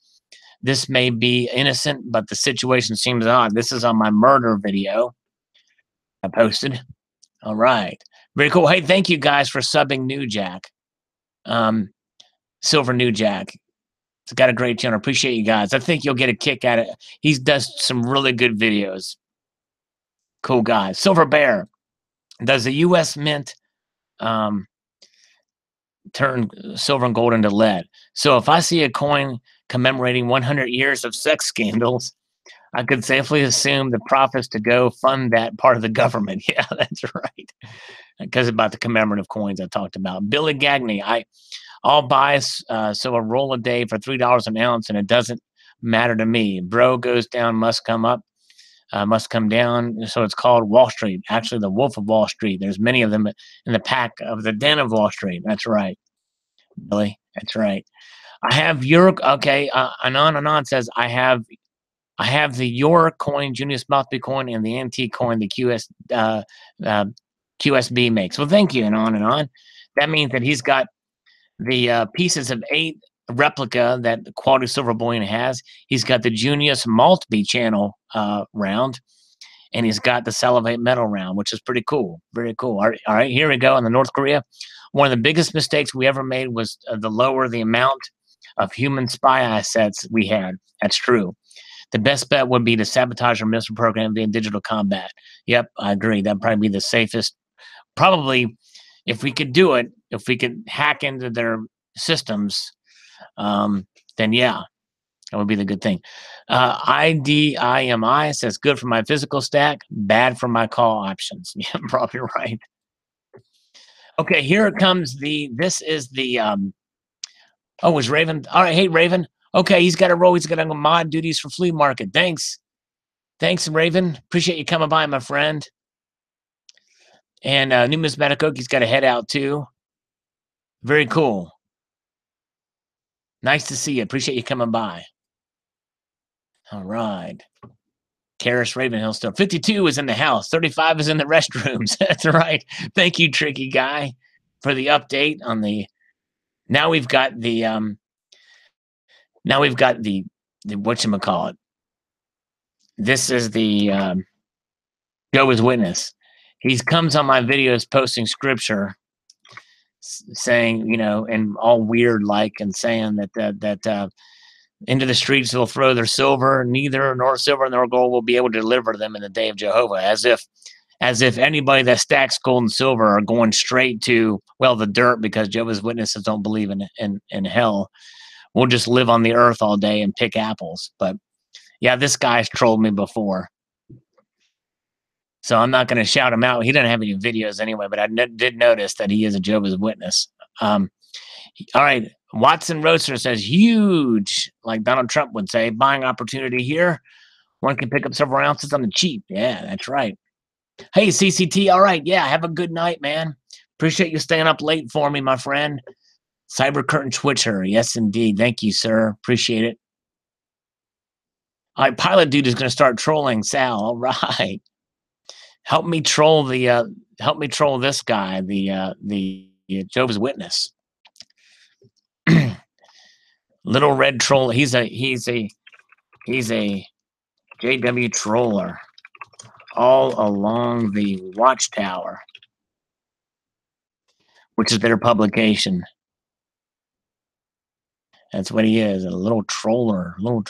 This may be innocent, but the situation seems odd. This is on my murder video I posted. All right. Very cool. Hey, thank you guys for subbing New Jack. Silver New Jack. It's got a great channel. Appreciate you guys. I think you'll get a kick at it. He does some really good videos. Cool guy. Silver Bear. Does the U.S. Mint turn silver and gold into lead? So if I see a coin commemorating 100 years of sex scandals, I could safely assume the profits to go fund that part of the government. Yeah, that's right. Because about the commemorative coins I talked about. Billy Gagney, I'll buy a roll a day for $3 an ounce, and it doesn't matter to me. Bro goes down, must come up, must come down. So it's called Wall Street. Actually, the Wolf of Wall Street. There's many of them in the pack of the Den of Wall Street. That's right, Billy. That's right. I have your Anon says I have the your coin, Junius Mothby coin, and the antique coin, the QSB makes. Well, thank you, Anon. That means that he's got the pieces of 8 replica that the Quality Silver Bullion has. He's got the Junius Maltby channel round, and he's got the Salivate Metal round, which is pretty cool. Very cool. All right, here we go on the North Korea. One of the biggest mistakes we ever made was the lower the amount of human spy assets we had. That's true. The best bet would be to sabotage our missile program via digital combat. Yep, I agree. That'd probably be the safest. Probably, if we could do it, if we could hack into their systems, then yeah, that would be the good thing. IDIMI says good for my physical stack, bad for my call options. Yeah, probably right. Okay, here comes this is the, oh, is Raven? All right, hey, Raven. Okay, he's got to roll. He's got to go mod duties for flea market. Thanks. Thanks, Raven. Appreciate you coming by, my friend. And Numismatic Oakie's got to head out, too. Very cool. Nice to see you. Appreciate you coming by. All right. Karis Ravenhill still. 52 is in the house. 35 is in the restrooms. That's right. Thank you, Tricky Guy, for the update on the. Now we've got the whatchamacallit. This is the Jehovah's Witness. He comes on my videos posting scripture saying, you know, and all weird like, and saying that into the streets they'll throw their silver, neither nor silver nor gold will be able to deliver them in the day of Jehovah, as if anybody that stacks gold and silver are going straight to, well, the dirt, because Jehovah's Witnesses don't believe in hell. We'll just live on the earth all day and pick apples. But yeah, this guy's trolled me before, so I'm not going to shout him out. He doesn't have any videos anyway, but I did notice that he is a Jehovah's Witness. All right. Watson Roaster says, huge, like Donald Trump would say, buying opportunity here. One can pick up several ounces on the cheap. Yeah, that's right. Hey, CCT. All right. Yeah, have a good night, man. Appreciate you staying up late for me, my friend. Cyber Curtain Twitcher. Yes, indeed. Thank you, sir. Appreciate it. All right, Pilot Dude is going to start trolling Sal. All right. Help me troll this guy, the Jehovah's Witness. Little Red Troll. He's a JW troller all along the Watchtower, which is their publication. That's what he is, a little troller. All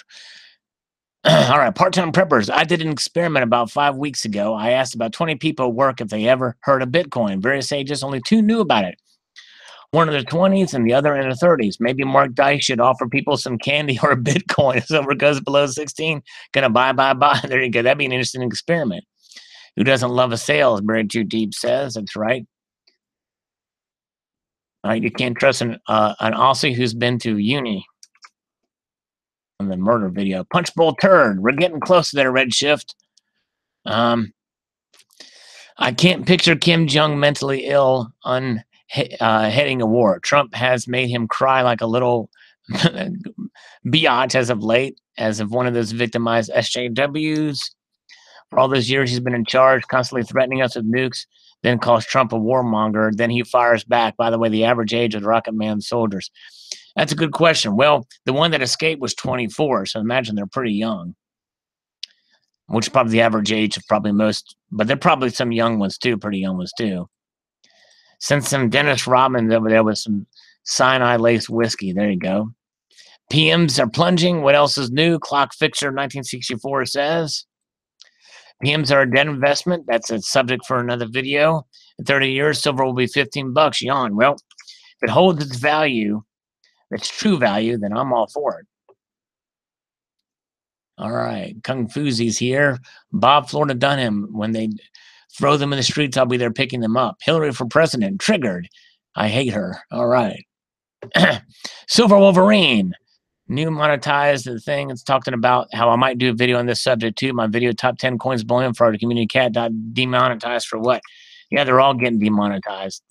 right, part-time preppers. I did an experiment about 5 weeks ago. I asked about 20 people at work if they ever heard of Bitcoin. Various ages, only 2 knew about it. One in their 20s and the other in their 30s. Maybe Mark Dice should offer people some candy or a Bitcoin. If silver goes below 16, gonna buy. There you go. That'd be an interesting experiment. Who doesn't love a sale, as Buried Too Deep says. That's right. All right, you can't trust an Aussie who's been to uni. On the murder video. Punchbowl turd. We're getting close to their Redshift. I can't picture Kim Jong mentally ill on heading a war. Trump has made him cry like a little biatch as of late, as of one of those victimized SJWs. For all those years he's been in charge, constantly threatening us with nukes, then calls Trump a warmonger, then he fires back. By the way, the average age of the Rocket Man soldiers. That's a good question. Well, the one that escaped was 24, so imagine they're pretty young, which is probably the average age of probably most, but there are probably some young ones too, pretty young ones too. Send some Dennis Rodman over there with some cyanide-laced whiskey. There you go. PMs are plunging. What else is new? Clock Fixer 1964 says. PMs are a dead investment. That's a subject for another video. In 30 years, silver will be $15. Yawn. Well, if it holds its value, its true value, then I'm all for it. All right. Kung Fuzi's here. Bob Florida Dunham. When they throw them in the streets, I'll be there picking them up. Hillary for president. Triggered. I hate her. All right. Silver Wolverine. New monetized the thing. It's talking about how I might do a video on this subject too. My video, top 10 coins bullion for the community cat demonetized for what? Yeah, they're all getting demonetized.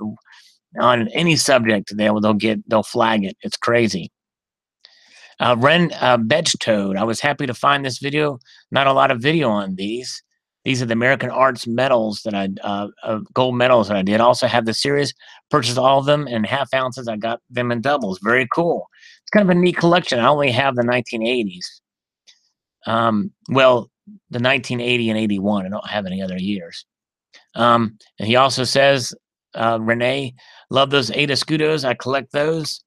On any subject, they'll flag it. It's crazy. Ren Bedge Toad. I was happy to find this video. Not a lot of video on these. These are the American Arts medals that gold medals that I did. I also have the series. Purchased all of them in half ounces. I got them in doubles. Very cool. It's kind of a neat collection. I only have the 1980s. Well, the 1980 and 81. I don't have any other years. And he also says, Renee, love those 8 Escudos. I collect those.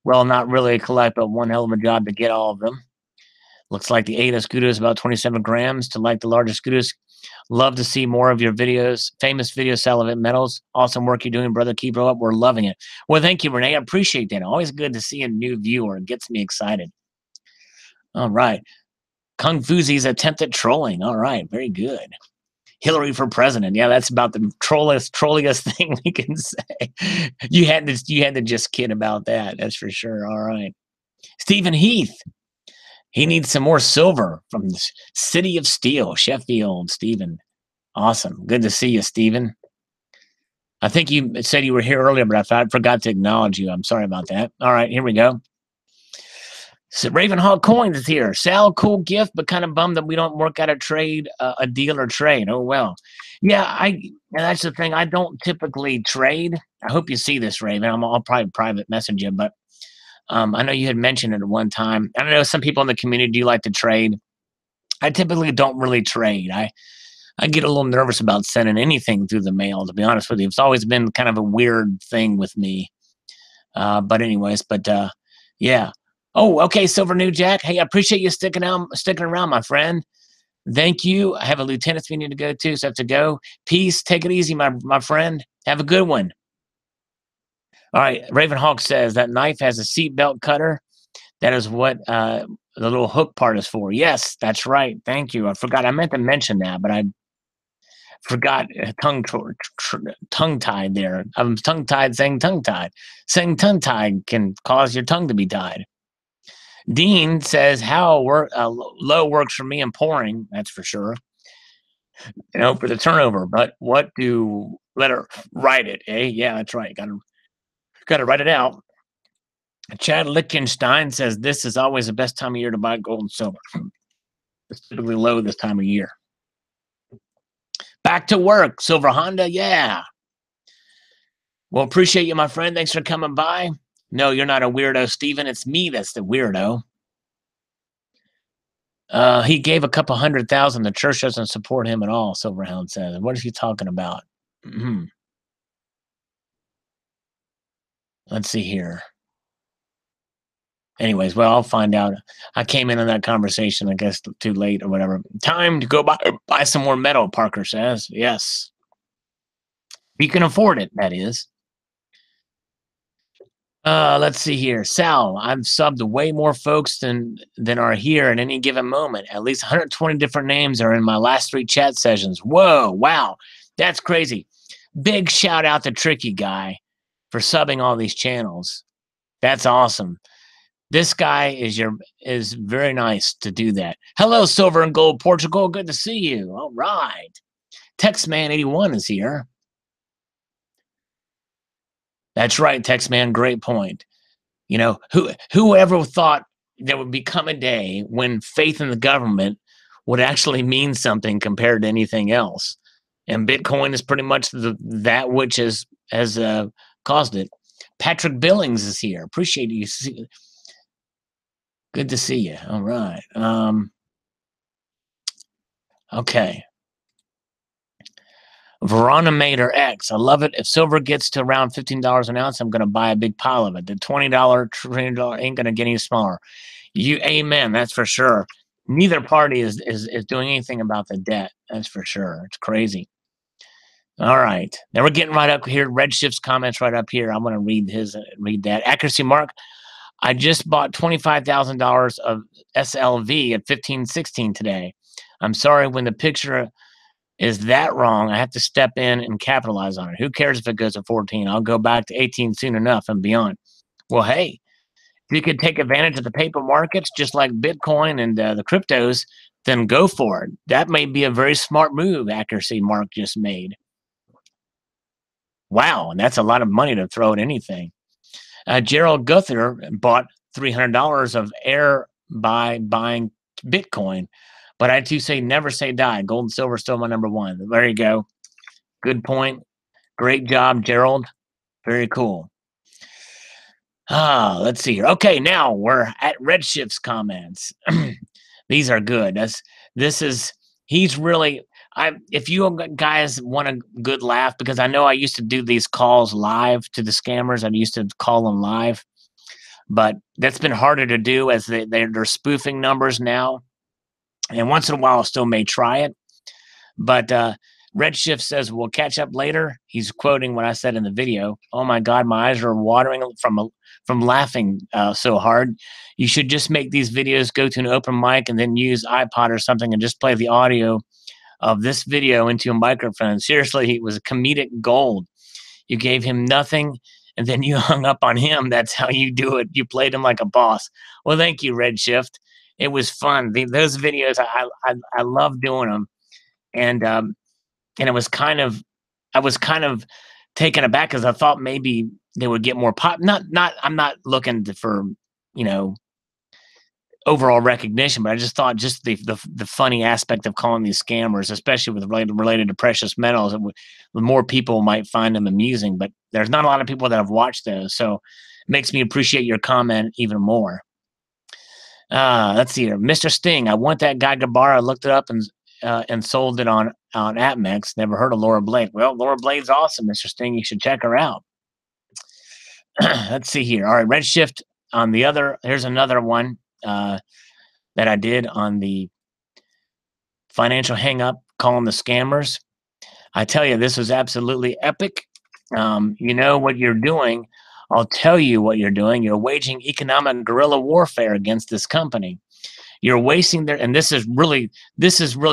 Well, not really collect, but one hell of a job to get all of them. Looks like the 8 Escudos about 27 grams. To like the larger Escudos, Love to see more of your videos. Famous video Salivate Metals. Awesome work you're doing, brother. Keep it up. We're loving it. Well, thank you, Renee. I appreciate that. Always good to see a new viewer. It gets me excited. All right. Kung Fuzi's attempt at trolling. All right. Very good. Hillary for president. Yeah, that's about the trolliest thing we can say. You had to just kid about that. That's for sure. All right. Stephen Heath. He needs some more silver from the City of Steel, Sheffield. Stephen. Awesome. Good to see you, Stephen. I think you said you were here earlier, but I forgot to acknowledge you. I'm sorry about that. All right, here we go. So Ravenhawk Coins is here. Sal, cool gift, but kind of bummed that we don't work out a trade, a deal or trade. Oh, well. Yeah, that's the thing. I don't typically trade. I hope you see this, Raven. I'll probably private message you, but I know you had mentioned it at one time. I don't know, some people in the community do like to trade. I typically don't really trade. I get a little nervous about sending anything through the mail, to be honest with you. It's always been kind of a weird thing with me. But anyways, yeah. Oh, okay, Silver New Jack. Hey, I appreciate you sticking around, my friend. Thank you. I have a lieutenant's meeting to go to, so I have to go. Peace. Take it easy, my friend. Have a good one. All right, Ravenhawk says that knife has a seatbelt cutter. That is what the little hook part is for. Yes, that's right. Thank you. I forgot. I meant to mention that, but I forgot. Tongue-tied there. I'm tongue-tied saying tongue-tied. Saying tongue-tied can cause your tongue to be tied. Dean says how low works for me in pouring. That's for sure. For the turnover. But what do let her write it? Yeah, that's right. Got to write it out. Chad Lichtenstein says this is always the best time of year to buy gold and silver. It's typically low this time of year. Back to work, Silver Honda. Yeah. Well, appreciate you, my friend. Thanks for coming by. No, you're not a weirdo, Steven. It's me that's the weirdo. He gave a couple $100,000. The church doesn't support him at all, Silverhound says. What is he talking about? Let's see here. Anyways, well, I'll find out. I came in on that conversation, I guess, too late or whatever. Time to go buy some more metal, Parker says. Yes. You can afford it, that is. Let's see here. Sal, I've subbed to way more folks than are here at any given moment. At least 120 different names are in my last 3 chat sessions. Whoa, wow. That's crazy. Big shout out to Tricky Guy for subbing all these channels. That's awesome. This guy is very nice to do that. Hello, Silver and Gold Portugal. Good to see you. All right. Textman81 is here. That's right, Textman. Great point. Whoever thought there would become a day when faith in the government would actually mean something compared to anything else? And Bitcoin is pretty much that which has caused it. Patrick Billings is here. Appreciate you. Good to see you. All right. Okay. Verona Mater X. I love it. If silver gets to around $15 an ounce, I'm going to buy a big pile of it. The $20, $20 ain't going to get any smaller. Amen. That's for sure. Neither party is doing anything about the debt. That's for sure. It's crazy. All right. Now we're getting right up here. Redshift's comments right up here. I'm going to read that. Accuracy Mark. I just bought $25,000 of SLV at 15.16 today. I'm sorry when the picture is that wrong. I have to step in and capitalize on it. Who cares if it goes to 14? I'll go back to 18 soon enough and beyond. Well, hey, if you could take advantage of the paper markets, just like Bitcoin and the cryptos, then go for it. That may be a very smart move Accuracy Mark just made. Wow, and that's a lot of money to throw at anything. Gerald Guther bought $300 of air by buying Bitcoin. But I too say never say die. Gold and silver still my number one. There you go. Good point. Great job, Gerald. Very cool. Let's see here. Okay, now we're at Redshift's comments. These are good. He's really, if you guys want a good laugh, because I know I used to do these calls live to the scammers. I used to call them live, but that's been harder to do as they're spoofing numbers now. And once in a while, I still may try it. But Redshift says, we'll catch up later. He's quoting what I said in the video. Oh my God, my eyes are watering from laughing so hard. You should just make these videos, go to an open mic, and then use iPod or something and just play the audio of this video into a microphone. Seriously, it was comedic gold. You gave him nothing, and then you hung up on him. That's how you do it. You played him like a boss. Well, thank you, Redshift. It was fun. Those videos, I love doing them. And it was I was kind of taken aback because I thought maybe they would get more pop. I'm not looking for, you know, overall recognition, but I just thought just the funny aspect of calling these scammers, especially with related to precious metals, more people might find them amusing. But there's not a lot of people that have watched those, so it makes me appreciate your comment even more. Let's see here, Mr. Sting. I want that guy Gabara. I looked it up and sold it on AppMex. Never heard of Laura Blade. Well, Laura Blade's awesome, Mr. Sting. You should check her out. Let's see here. All right, Redshift on the other. Here's another one that I did on the financial hang-up, calling the scammers. I tell you, this was absolutely epic. You know what you're doing. I'll tell you what you're doing. You're waging economic guerrilla warfare against this company. You're wasting their, and this is really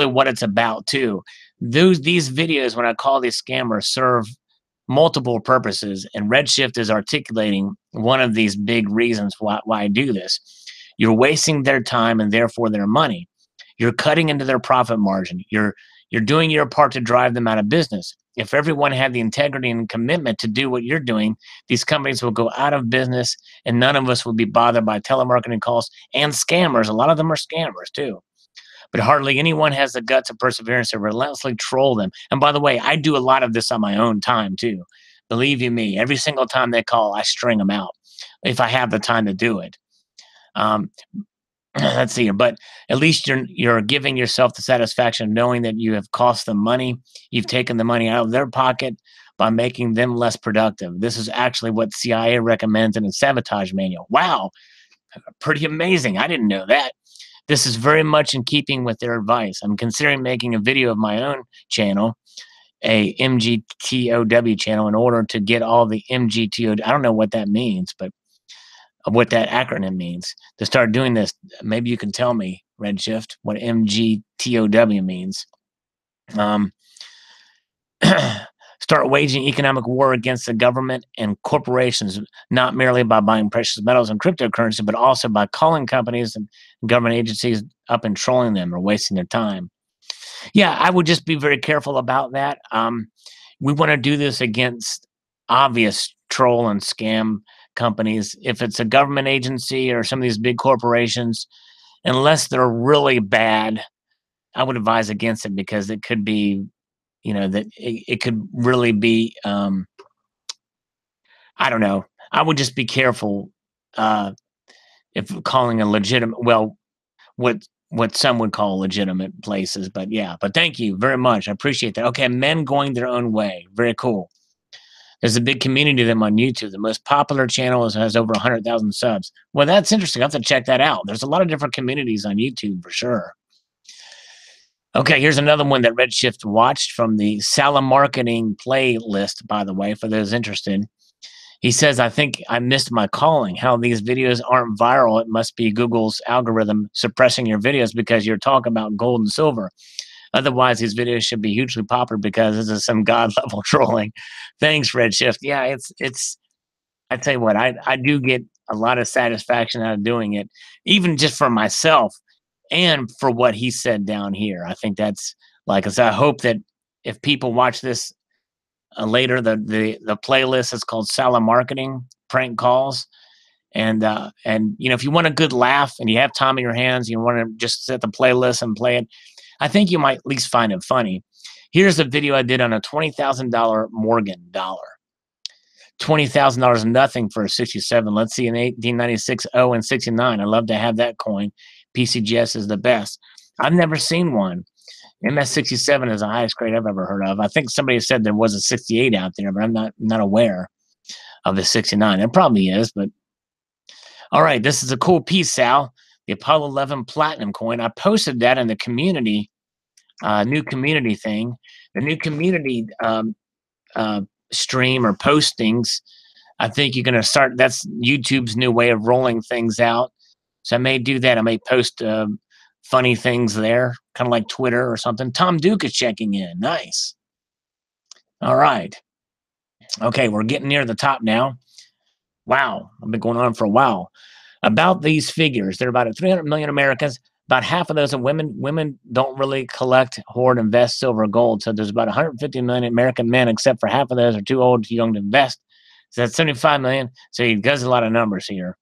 what it's about too. These videos, when I call these scammers, serve multiple purposes, and Redshift is articulating one of these big reasons why I do this. You're wasting their time and therefore their money. You're cutting into their profit margin. You're doing your part to drive them out of business. If everyone had the integrity and commitment to do what you're doing, these companies will go out of business and none of us will be bothered by telemarketing calls and scammers. A lot of them are scammers too. But hardly anyone has the guts of perseverance to relentlessly troll them. And by the way, I do a lot of this on my own time too. Believe you me, every single time they call, I string them out if I have the time to do it. Let's see here, but at least you're giving yourself the satisfaction of knowing that you have cost them money. You've taken the money out of their pocket by making them less productive. This is actually what CIA recommends in its sabotage manual. Wow, pretty amazing. I didn't know that. This is very much in keeping with their advice. I'm considering making a video of my own channel, a MGTOW channel, in order to get all the MGTOW. I don't know what that means, but what that acronym means. To start doing this, maybe you can tell me, Redshift, what MGTOW means. Start waging economic war against the government and corporations, not merely by buying precious metals and cryptocurrency, but also by calling companies and government agencies up and trolling them or wasting their time. Yeah, I would just be very careful about that. We want to do this against obvious troll and scam companies. If it's a government agency or some of these big corporations, unless they're really bad, I would advise against it, because it could be, you know, that it could really be, I don't know. I would just be careful if calling a legitimate, well, what some would call legitimate places. But yeah, but thank you very much. I appreciate that. Okay, men going their own way. Very cool. There's a big community of them on YouTube. The most popular channel has over 100,000 subs. Well, that's interesting. I have to check that out. There's a lot of different communities on YouTube for sure. Okay, here's another one that Redshift watched from the SaLIVE Marketing playlist, by the way, for those interested. He says, I think I missed my calling. How these videos aren't viral. It must be Google's algorithm suppressing your videos because you're talking about gold and silver. Otherwise, these videos should be hugely popular because this is some god level trolling. Thanks, Redshift. Yeah, it's. I tell you what, I do get a lot of satisfaction out of doing it, even just for myself and for what he said down here. I think that's like, as I hope that if people watch this later, the playlist is called SaLIVE Marketing Prank Calls. And you know, if you want a good laugh and you have time in your hands, you want to just set the playlist and play it, I think you might at least find it funny. Here's a video I did on a $20,000 Morgan dollar. $20,000 nothing for a 67. Let's see, in 1896, 0 and 69. I love to have that coin. PCGS is the best. I've never seen one. MS67 is the highest grade I've ever heard of. I think somebody said there was a 68 out there, but I'm not aware of the 69. It probably is, but all right, this is a cool piece, Sal. The Apollo 11 Platinum coin. I posted that in the community new community thing. The new community stream or postings. I think you're going to start. That's YouTube's new way of rolling things out. So I may do that. I may post funny things there, kind of like Twitter or something. Tom Duke is checking in. Nice. All right. Okay, we're getting near the top now. Wow, I've been going on for a while. About these figures, there are about 300 million Americans. About half of those are women. Women don't really collect, hoard, invest silver or gold. So there's about 150 million American men, except for half of those are too old, too young to invest. So that's 75 million. So he does a lot of numbers here.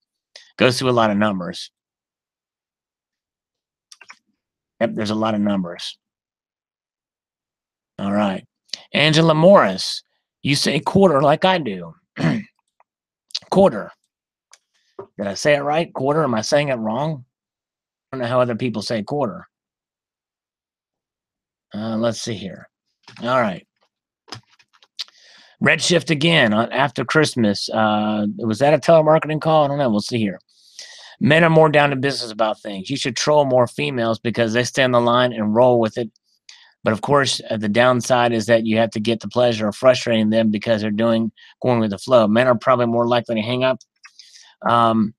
Goes through a lot of numbers. Yep, there's a lot of numbers. All right. Angela Morris, you say quarter like I do. Quarter. Did I say it right? Quarter? Am I saying it wrong? I don't know how other people say quarter. Let's see here. All right. Redshift again after Christmas. Was that a telemarketing call? I don't know. We'll see here. Men are more down to business about things. You should troll more females because they stay on the line and roll with it. But of course, the downside is that you have to get the pleasure of frustrating them because they're going with the flow. Men are probably more likely to hang up on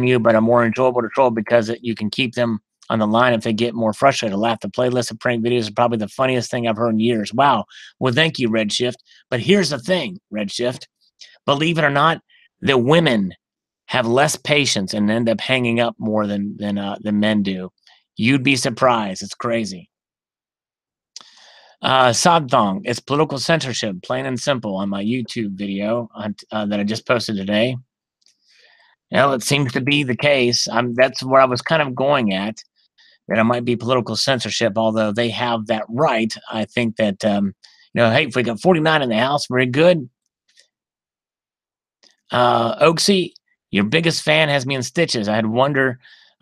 you, but are more enjoyable to troll because you can keep them on the line if they get more frustrated. Laugh. The playlist of prank videos is probably the funniest thing I've heard in years. Wow. Well, thank you, Redshift. But here's the thing, Redshift. Believe it or not, the women have less patience and end up hanging up more than men do. You'd be surprised. It's crazy. Sadthong, it's political censorship, plain and simple, on my YouTube video that I just posted today. Well, it seems to be the case. That's where I was kind of going at, that it might be political censorship, although they have that right. I think that, hey, if we got 49 in the House, very good. Oaksy, your biggest fan has me in stitches. I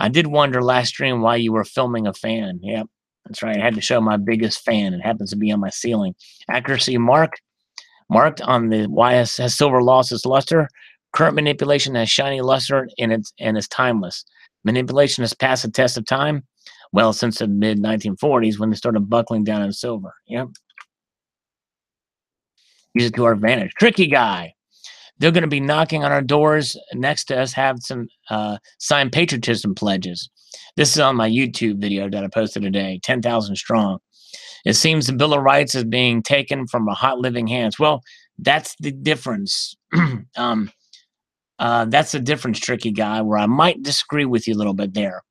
did wonder last stream why you were filming a fan. Yep, that's right. I had to show my biggest fan. It happens to be on my ceiling. Accuracy marked on the YS has silver lost its luster. Current manipulation has shiny luster and it's timeless. Manipulation has passed the test of time. Well, since the mid 1940s when they started buckling down on silver. Yep. Use it to our advantage. Tricky guy. They're going to be knocking on our doors next to us, have some signed patriotism pledges. This is on my YouTube video that I posted today, 10,000 strong. It seems the Bill of Rights is being taken from a hot living hands. Well, that's the difference. That's the difference, tricky guy, where I might disagree with you a little bit there.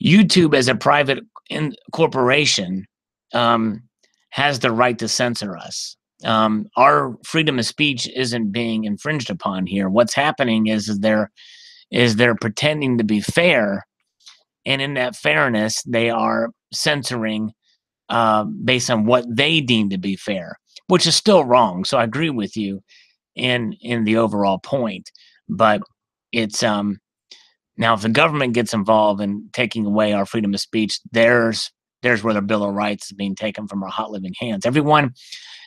YouTube as a private corporation has the right to censor us. Our freedom of speech isn't being infringed upon here. What's happening is they're pretending to be fair, and in that fairness, they are censoring based on what they deem to be fair, which is still wrong. So I agree with you in the overall point, but it's now if the government gets involved in taking away our freedom of speech, there's where the Bill of Rights is being taken from our hot living hands. Everyone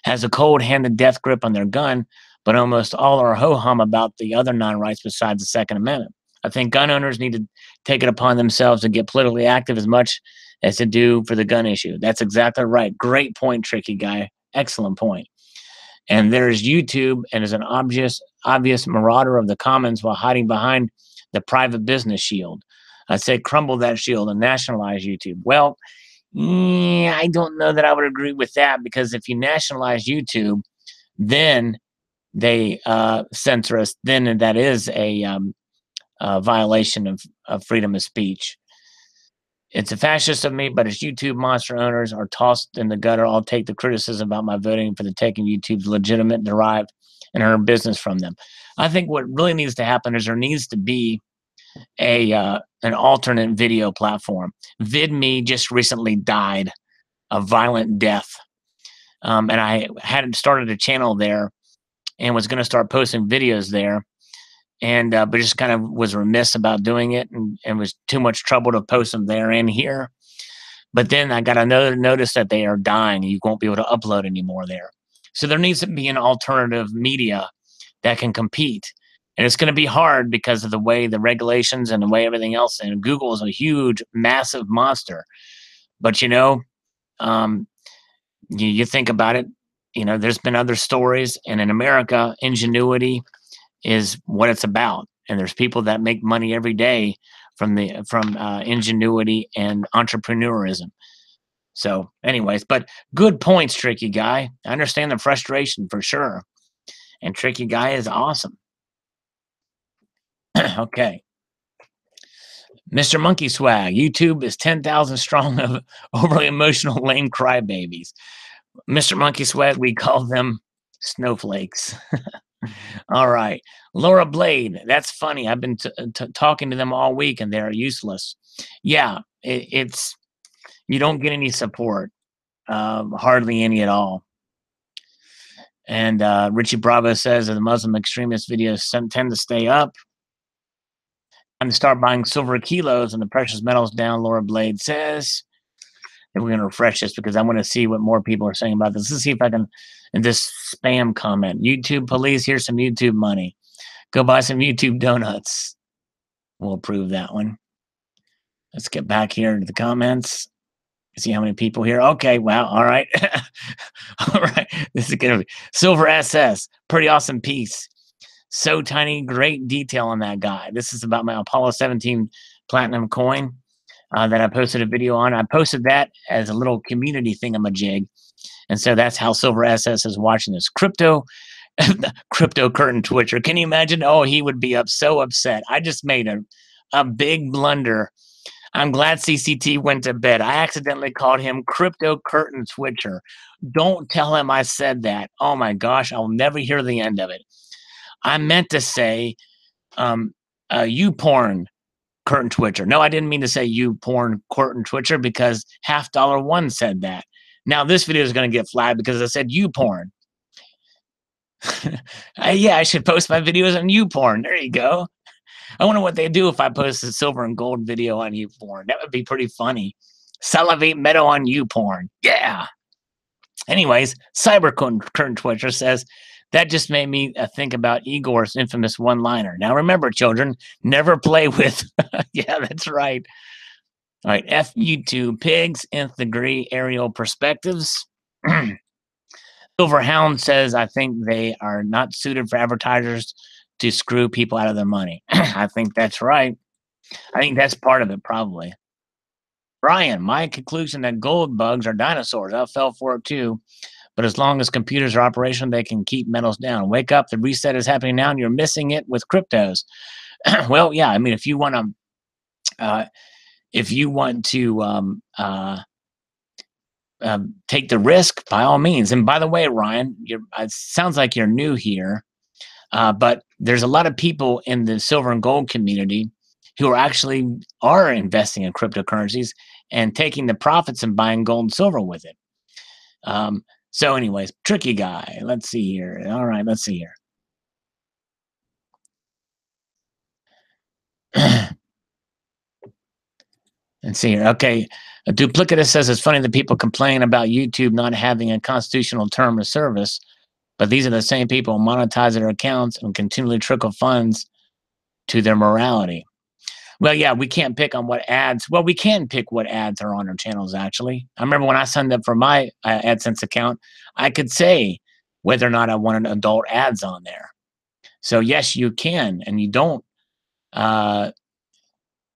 has a cold-handed death grip on their gun, but almost all are ho-hum about the other non-rights besides the Second Amendment. I think gun owners need to take it upon themselves to get politically active as much as to do for the gun issue. That's exactly right. Great point, tricky guy. Excellent point. And there's YouTube, and is an obvious marauder of the commons while hiding behind the private business shield. I say crumble that shield and nationalize YouTube. Well, yeah, I don't know that I would agree with that, because if you nationalize YouTube, then they censor us. Then that is a violation of freedom of speech. It's a fascist of me, but as YouTube monster owners are tossed in the gutter, I'll take the criticism about my voting for the taking YouTube's legitimate, derived, and earn business from them. I think what really needs to happen is there needs to be an alternate video platform. VidMe just recently died a violent death, and I had started a channel there and was going to start posting videos there, and but just kind of was remiss about doing it, and was too much trouble to post them there and here. But then I got another notice that they are dying. You won't be able to upload anymore there. So there needs to be an alternative media that can compete. And it's going to be hard because of the way the regulations and the way everything else, and Google is a huge, massive monster. But you know, um, you think about it. You know, there's been other stories, and in America, ingenuity is what it's about. And there's people that make money every day from ingenuity and entrepreneurism. So, anyways, but good points, Tricky Guy. I understand the frustration for sure. And Tricky Guy is awesome. Okay. Mr. Monkey Swag, YouTube is 10,000 strong of overly emotional, lame crybabies. Mr. Monkey Swag, we call them snowflakes. All right. Laura Blade, that's funny. I've been talking to them all week and they're useless. Yeah, it's, you don't get any support, hardly any at all. And Richie Bravo says that the Muslim extremist videos tend to stay up. Time to start buying silver kilos and the precious metals down, Laura Blade says. And we're going to refresh this because I want to see what more people are saying about this. Let's see if I can, in this spam comment, YouTube police, here's some YouTube money. Go buy some YouTube donuts. We'll approve that one. Let's get back here to the comments. See how many people here. Okay, wow. All right. All right. This is going to be Silver SS. Pretty awesome piece. So tiny, great detail on that guy. This is about my Apollo 17 platinum coin that I posted a video on. I posted that as a little community thingamajig. And so that's how Silver SS is watching this. Crypto curtain twitcher. Can you imagine? Oh, he would be so upset. I just made a big blunder. I'm glad CCT went to bed. I accidentally called him crypto curtain twitcher. Don't tell him I said that. Oh my gosh, I'll never hear the end of it. I meant to say you porn curtain twitcher. No, I didn't mean to say you porn curtain twitcher because Half Dollar One said that. Now this video is going to get flagged because I said you porn. Yeah, I should post my videos on YouPorn. There you go. I wonder what they do if I post a silver and gold video on YouPorn. That would be pretty funny. SaLIVE-ATE Metal on YouPorn. Yeah. Anyways, Cyber Curtain Twitcher says, that just made me think about Igor's infamous one-liner. Now remember, children, never play with... Yeah, that's right. All right, F YouTube pigs, nth degree aerial perspectives. Silver Hound says, I think they are not suited for advertisers to screw people out of their money. I think that's right. I think that's part of it, probably. Brian, my conclusion that gold bugs are dinosaurs. I fell for it too. But as long as computers are operational, they can keep metals down. Wake up, the reset is happening now, and you're missing it with cryptos. Well, yeah, I mean, if you want to take the risk, by all means. And by the way, Ryan, it sounds like you're new here, but there's a lot of people in the silver and gold community who are investing in cryptocurrencies and taking the profits and buying gold and silver with it. So anyways, Tricky Guy. Let's see here. All right, let's see here. Let's see here. Okay. A Duplicitous says it's funny that people complain about YouTube not having a constitutional term of service, but these are the same people who monetize their accounts and continually trickle funds to their morality. Well, yeah, we can't pick on what ads. Well, we can pick what ads are on our channels, actually. I remember when I signed up for my AdSense account, I could say whether or not I wanted adult ads on there. So, yes, you can, and you don't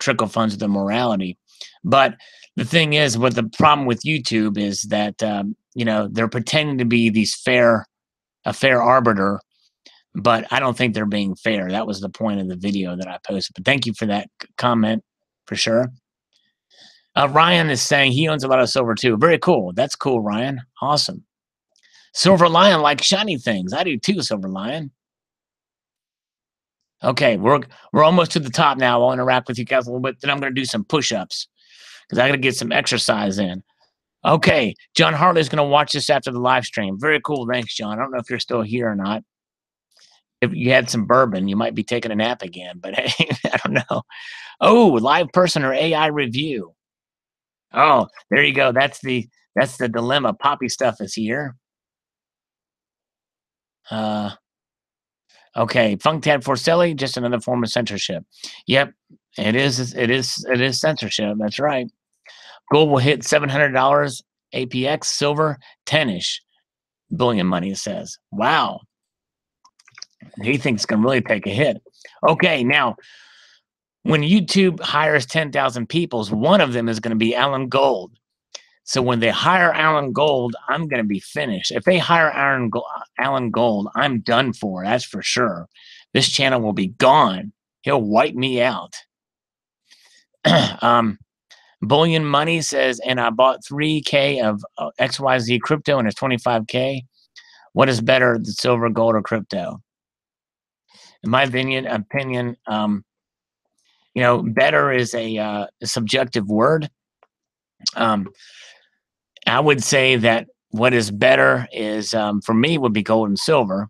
trickle funds to the morality. But the thing is, what the problem with YouTube is that, they're pretending to be a fair arbiter, but I don't think they're being fair. That was the point of the video that I posted. But thank you for that comment, for sure. Ryan is saying he owns a lot of silver too. Very cool. That's cool, Ryan. Awesome. Silver Lion likes shiny things. I do too, Silver Lion. Okay, we're almost to the top now. I'll interact with you guys a little bit. Then I'm going to do some push-ups because I got to get some exercise in. Okay, John Hartley's going to watch this after the live stream. Very cool. Thanks, John. I don't know if you're still here or not. If you had some bourbon, you might be taking a nap again, but hey, I don't know. Oh, live person or AI review. Oh, there you go. That's the dilemma. Poppy Stuff is here. Okay, Funktad Forcelli, just another form of censorship. Yep, it is censorship. That's right. Gold will hit $700. APX silver 10-ish billion money, it says. Wow. He thinks it's going to really take a hit. Okay, now, when YouTube hires 10,000 people, one of them is going to be Alan Gold. So when they hire Alan Gold, I'm going to be finished. If they hire Alan Gold, I'm done for. That's for sure. This channel will be gone. He'll wipe me out. Bullion Money says, and I bought 3K of XYZ crypto and it's 25K. What is better, the silver, gold, or crypto? In my opinion, you know, better is a subjective word. I would say that what is better is, for me, would be gold and silver.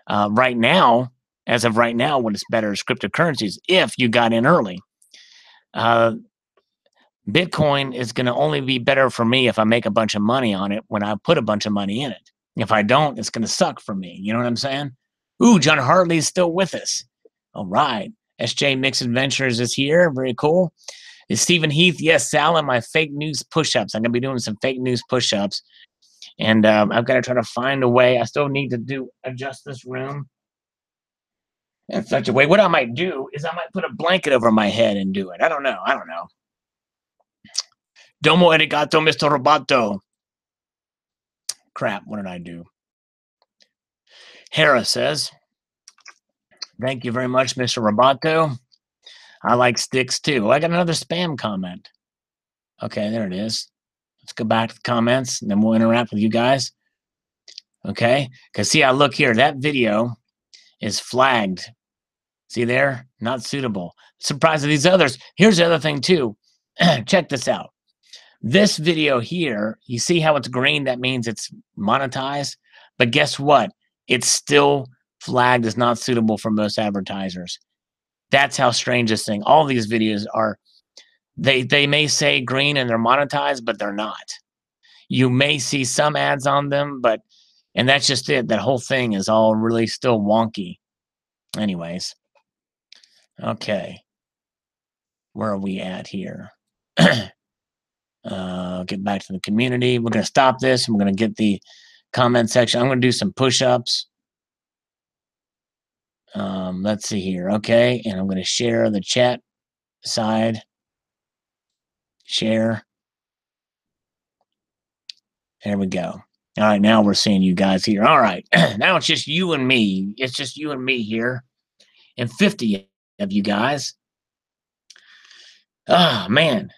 Right now, as of right now, what is better is cryptocurrencies if you got in early. Bitcoin is going to only be better for me if I make a bunch of money on it when I put a bunch of money in it. If I don't, it's going to suck for me. You know what I'm saying? Ooh, John Hartley's still with us. All right. SJ Mix Adventures is here. Very cool. Is Stephen Heath? Yes, Sal, and my fake news push-ups. I'm going to be doing some fake news push-ups. And I've got to try to find a way. I still need to adjust this room in such a way. What I might do is I might put a blanket over my head and do it. I don't know. Domo arigato, Mr. Roboto. Crap, what did I do? Hera says, thank you very much, Mr. Roboto. I like sticks too. Oh, I got another spam comment. Okay, there it is. Let's go back to the comments and then we'll interact with you guys. Okay, because see, I look here. That video is flagged. See there? Not suitable. Surprise of these others. Here's the other thing too. Check this out. This video here, you see how it's green? That means it's monetized. But guess what? It's still flagged as not suitable for most advertisers. That's how strange this thing. All these videos are, they may say green and they're monetized, but they're not. You may see some ads on them, and that's just it. That whole thing is all really still wonky. Anyways. Okay. Where are we at here? Get back to the community. We're going to stop this. And we're going to get the comment section. I'm going to do some push-ups. Let's see here. Okay. And I'm going to share the chat side. Share. There we go. All right. Now we're seeing you guys here. All right. Now it's just you and me. It's just you and me here. And 50 of you guys. Oh, man.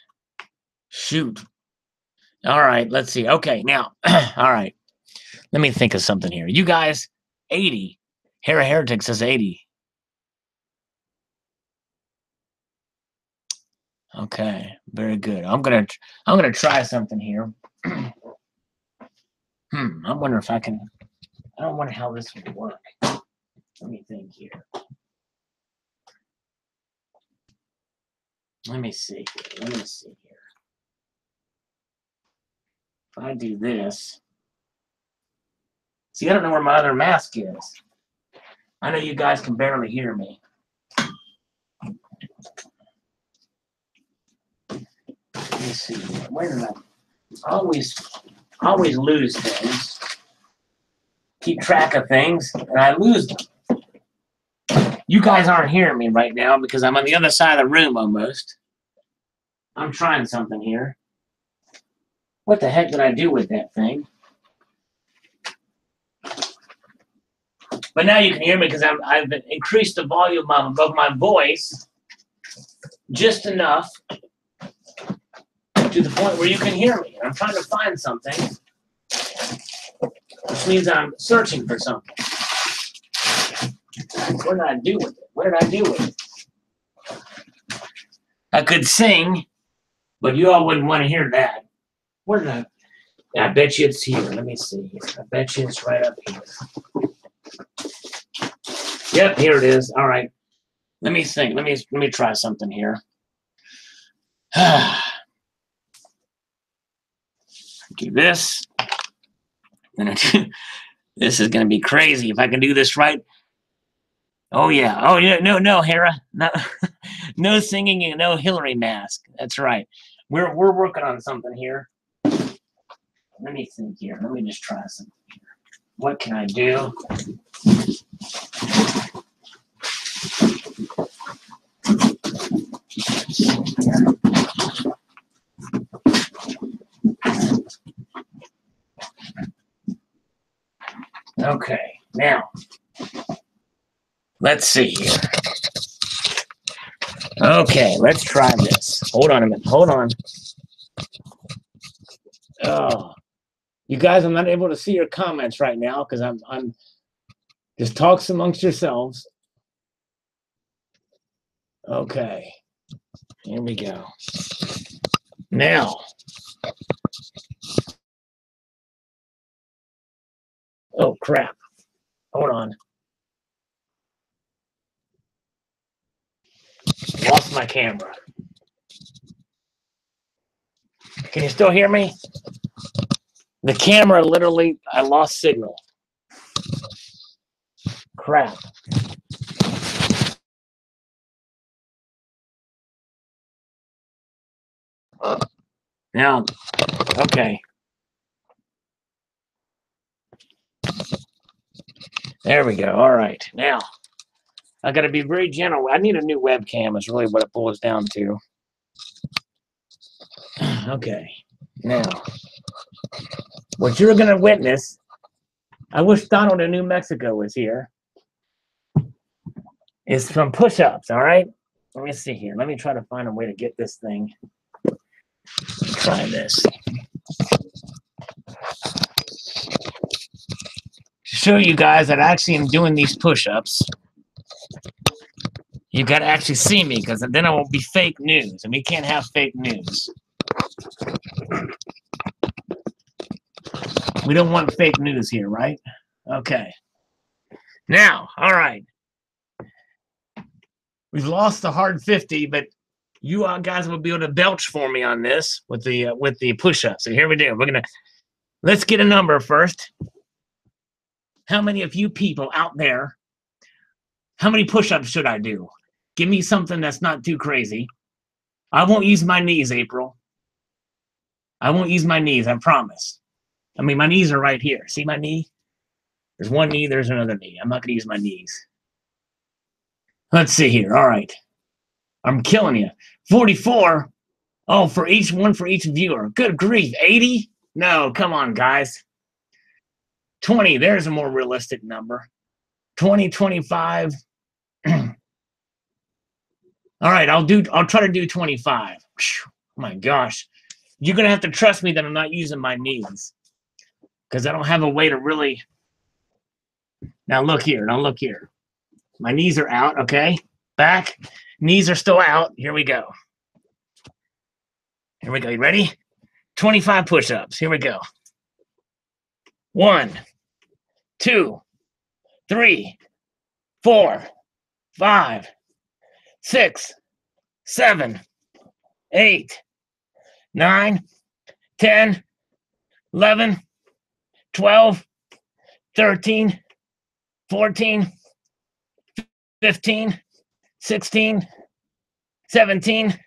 Shoot. All right, let's see. Okay, now, all right. Let me think of something here. You guys, 80. Hera Heretic says 80. Okay, very good. I'm gonna try something here. I wonder if I can. I don't wonder how this would work. Let me think here. Let me see here. If I do this, see, I don't know where my other mask is. I know you guys can barely hear me. Let me see. Where did I always lose things? Keep track of things, and I lose them. You guys aren't hearing me right now because I'm on the other side of the room almost. I'm trying something here. What the heck did I do with that thing? But now you can hear me because I've increased the volume of my voice just enough to the point where you can hear me. I'm trying to find something, which means I'm searching for something. What did I do with it? I could sing, but you all wouldn't want to hear that. Where did I bet you it's here. Let me see here. I bet you it's right up here. Yep, here it is. All right. Let me think. Let me try something here. Do this. This is gonna be crazy if I can do this right. Oh yeah. Oh yeah. No, Hera. No, no singing and no Hillary mask. That's right. We're working on something here. Let me think here. Let me just try something here. What can I do? Okay, now let's see here. Okay, let's try this. Hold on a minute. Hold on. Oh, you guys, I'm not able to see your comments right now because I'm just talks amongst yourselves. Okay, here we go. Now, oh crap! Hold on. Lost my camera. Can you still hear me? The camera literally, I lost signal. Crap. Now, okay. There we go. All right. Now, I got to be very gentle. I need a new webcam is really what it boils down to. Okay. Now, what you're going to witness, I wish Donald in New Mexico was here, is some push-ups, all right? Let me see here. Let me try to find a way to get this thing. Try this. To show you guys that I actually am doing these push-ups, you got to actually see me because then it won't be fake news, and we can't have fake news. We don't want fake news here, right? Okay. Now, all right. We've lost the hard 50, but you guys will be able to belch for me on this with the push-ups. So here we do. Let's get a number first. How many of you people out there, how many push-ups should I do? Give me something that's not too crazy. I won't use my knees, April. I won't use my knees, I promise. I mean, my knees are right here. See my knee? There's one knee, there's another knee. I'm not going to use my knees. Let's see here. All right. I'm killing you. 44. Oh, for each viewer. Good grief. 80? No, come on, guys. 20. There's a more realistic number. 20, 25. All right, I'll try to do 25. Oh my gosh. You're going to have to trust me that I'm not using my knees. Because I don't have a way to really. Now look here. Now look here. My knees are out, okay? Back. Knees are still out. Here we go. Here we go. You ready? 25 push-ups. Here we go. 1, 2, 3, 4, 5, 6, 7, 8, 9, 10, 11, 12, 13, 14, 15, 16, 17,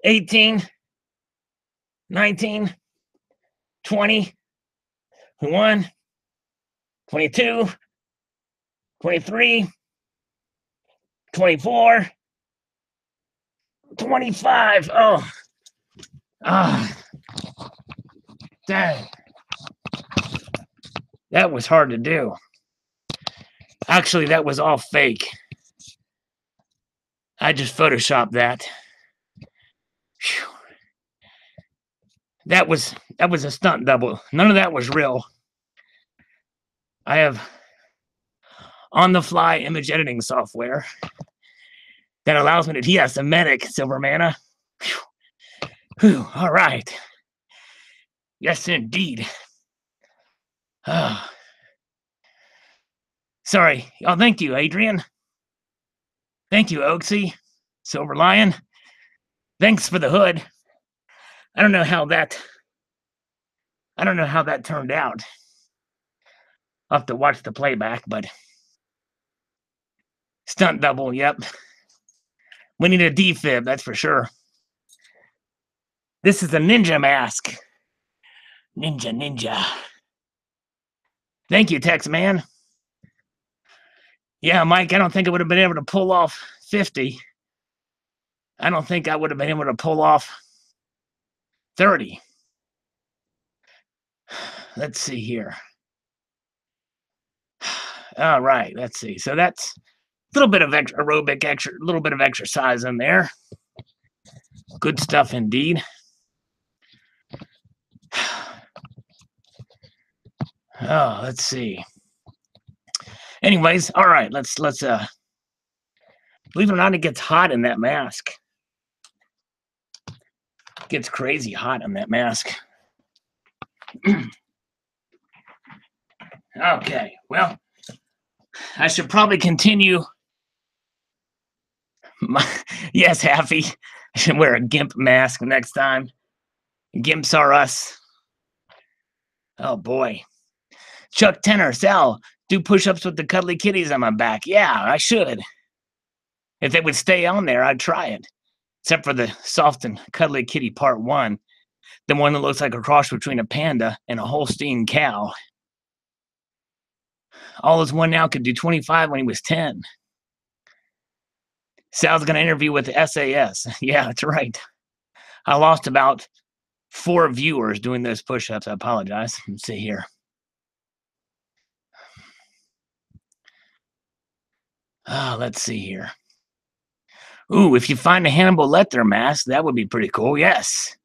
18, 19, 20, 21, 22, 23, 24, 25. Oh, dang. That was hard to do. Actually, that was all fake. I just photoshopped that. Whew. That was a stunt double. None of that was real. I have on-the-fly image editing software that allows me to. Yes, a medic, Silver Mana. Whew. All right. Yes, indeed. Sorry. Oh, thank you, Adrian. Thank you, Oaksy. Silver Lion. Thanks for the hood. I don't know how that turned out. I'll have to watch the playback, but stunt double, yep. We need a defib, that's for sure. This is a ninja mask. Ninja. Thank you, Tex Man. Yeah, Mike, I don't think I would have been able to pull off 50. I don't think I would have been able to pull off 30. Let's see here. All right, let's see. So that's a little bit of aerobic, a little bit of exercise in there. Good stuff indeed. Oh, let's see. Anyways, all right, let's believe it or not, it gets hot in that mask. It gets crazy hot in that mask. Okay, well, I should probably continue. Yes, Happy. I should wear a GIMP mask next time. GIMPs are us. Oh boy. Chuck Tenor, Sal, do push-ups with the cuddly kitties on my back. Yeah, I should. If they would stay on there, I'd try it. Except for the soft and cuddly kitty part 1. The one that looks like a cross between a panda and a Holstein cow. All is one now could do 25 when he was 10. Sal's going to interview with the SAS. Yeah, that's right. I lost about 4 viewers doing those push-ups. I apologize. Let's see here. Let's see here. Ooh, if you find a Hannibal Lecter mask, that would be pretty cool. Yes.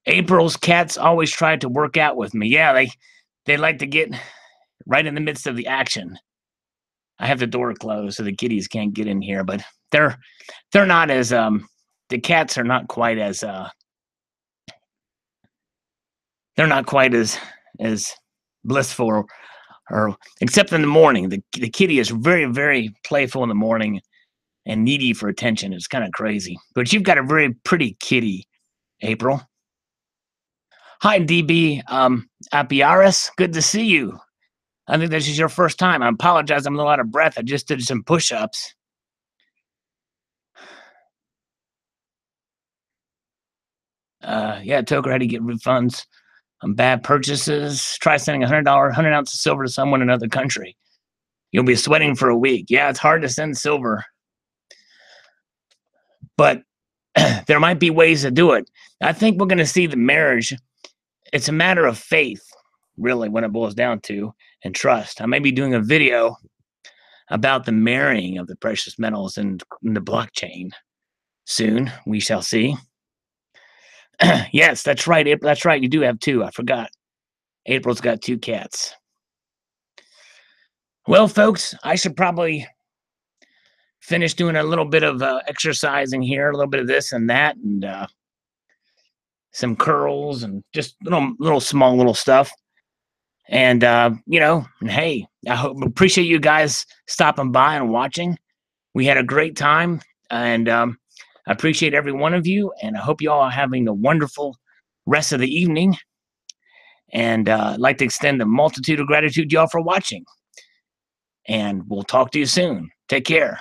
April's cats always try to work out with me. Yeah, they like to get right in the midst of the action. I have the door closed so the kitties can't get in here, but they're not as the cats are not quite as they're not quite as blissful or except in the morning. The kitty is very, very playful in the morning and needy for attention. It's kind of crazy. But you've got a very pretty kitty, April. Hi, DB Apiaris. Good to see you. I think this is your first time. I apologize. I'm a little out of breath. I just did some push-ups. Yeah, Toker had to get refunds on bad purchases. Try sending $100, 100 ounces of silver to someone in another country. You'll be sweating for a week. Yeah, it's hard to send silver. But there might be ways to do it. I think we're going to see the marriage. It's a matter of faith, really, when it boils down to, and trust. I may be doing a video about the marrying of the precious metals in the blockchain soon. We shall see. Yes, that's right, April. That's right. You do have 2. I forgot. April's got 2 cats. Well, folks, I should probably finish doing a little bit of exercising here, a little bit of this and that, and some curls and just little small little stuff. And you know, hey, appreciate you guys stopping by and watching. We had a great time, and I appreciate every one of you, and I hope you all are having a wonderful rest of the evening. And I'd like to extend a multitude of gratitude to y'all for watching. And we'll talk to you soon. Take care.